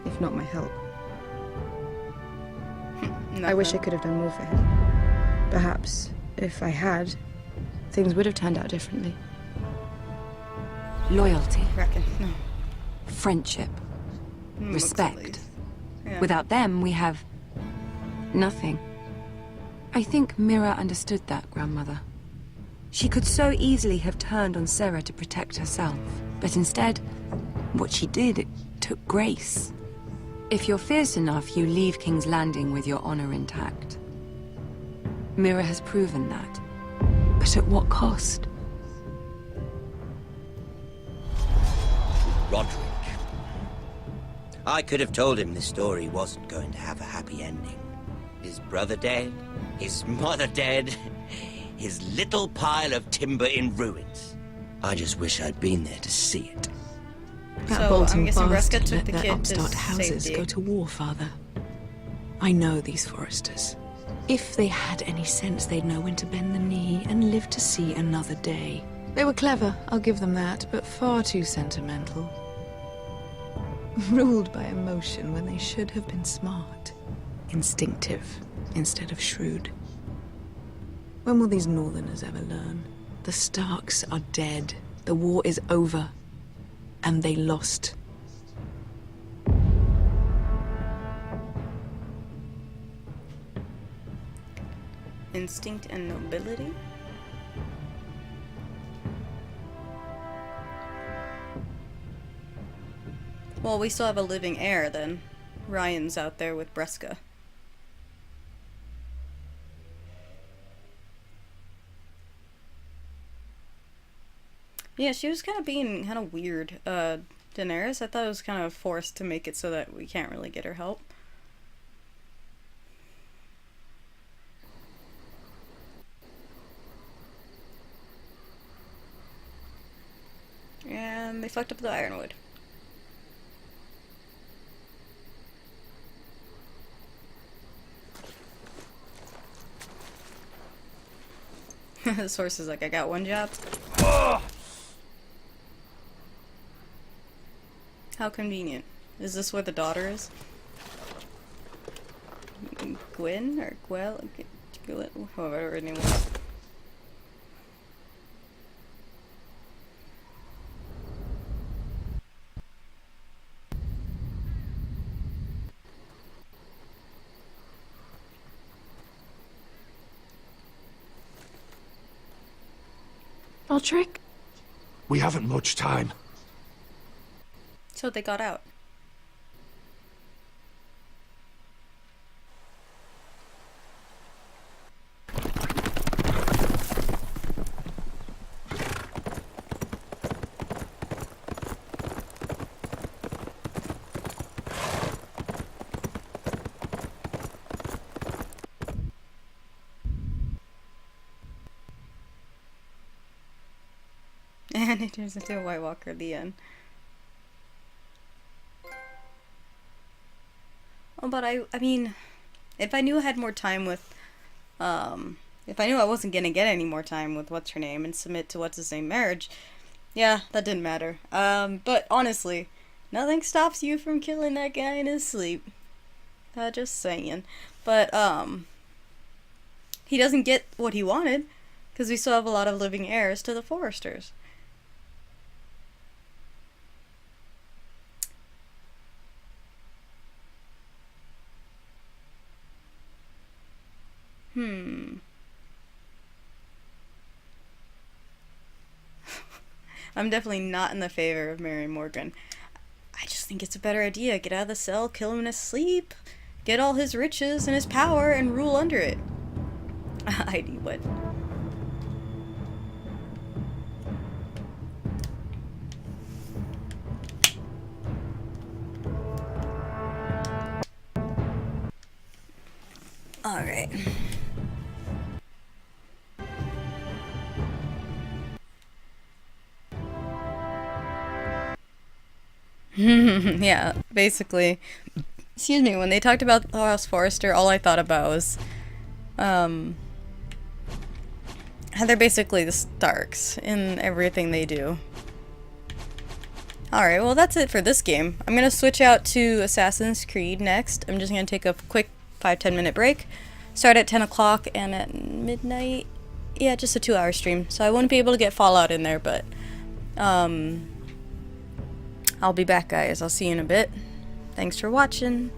If not my help. I wish I could have done more for him. Perhaps, if I had, things would have turned out differently. Loyalty. Reckon. No. Friendship. Respect. Looks yeah. Without them, we have nothing. I think Mira understood that, Grandmother. She could so easily have turned on Sarah to protect herself. But instead, what she did, it took grace. If you're fierce enough, you leave King's Landing with your honor intact. Mira has proven that. But at what cost? Roderick. I could have told him this story wasn't going to have a happy ending. His brother dead, his mother dead, his little pile of timber in ruins. I just wish I'd been there to see it. That So, Bolton I'm guessing Breska bastard took let the their kid to upstart houses safety. go to war, Father. I know these Forresters. If they had any sense, they'd know when to bend the knee and live to see another day. They were clever, I'll give them that, but far too sentimental. Ruled by emotion when they should have been smart. Instinctive instead of shrewd. When will these Northerners ever learn? The Starks are dead. The war is over. And they lost. Instinct and nobility? Well, we still have a living heir then. Ryan's out there with Breska. Yeah, she was kind of being kind of weird. Daenerys, I thought it was kind of forced to make it so that we can't really get her help. And they fucked up the Ironwood. This horse is like, I got one job. How convenient. Is this where the daughter is? Gwen or Gwel? Whoever her name was. Roderick? We haven't much time. So they got out. And it turns into a White Walker at the end. Oh, but I mean, if I knew I had more time with, if I knew I wasn't gonna get any more time with what's her name and submit to what's his name marriage, yeah, that didn't matter. But honestly, nothing stops you from killing that guy in his sleep. Just saying. But he doesn't get what he wanted. Because we still have a lot of living heirs to the Foresters. I'm definitely not in the favor of marrying Morgan. I just think it's a better idea. Get out of the cell, kill him in his sleep, get all his riches and his power, and rule under it. ID what? Alright. Yeah, basically. Excuse me, when they talked about the House Forrester, all I thought about was, how they're basically the Starks in everything they do. Alright, well that's it for this game. I'm gonna switch out to Assassin's Creed next. I'm just gonna take a quick 5-10 minute break. Start at 10 o'clock and at midnight. Yeah, just a 2-hour stream. So I wouldn't be able to get Fallout in there, but I'll be back, guys. I'll see you in a bit. Thanks for watching.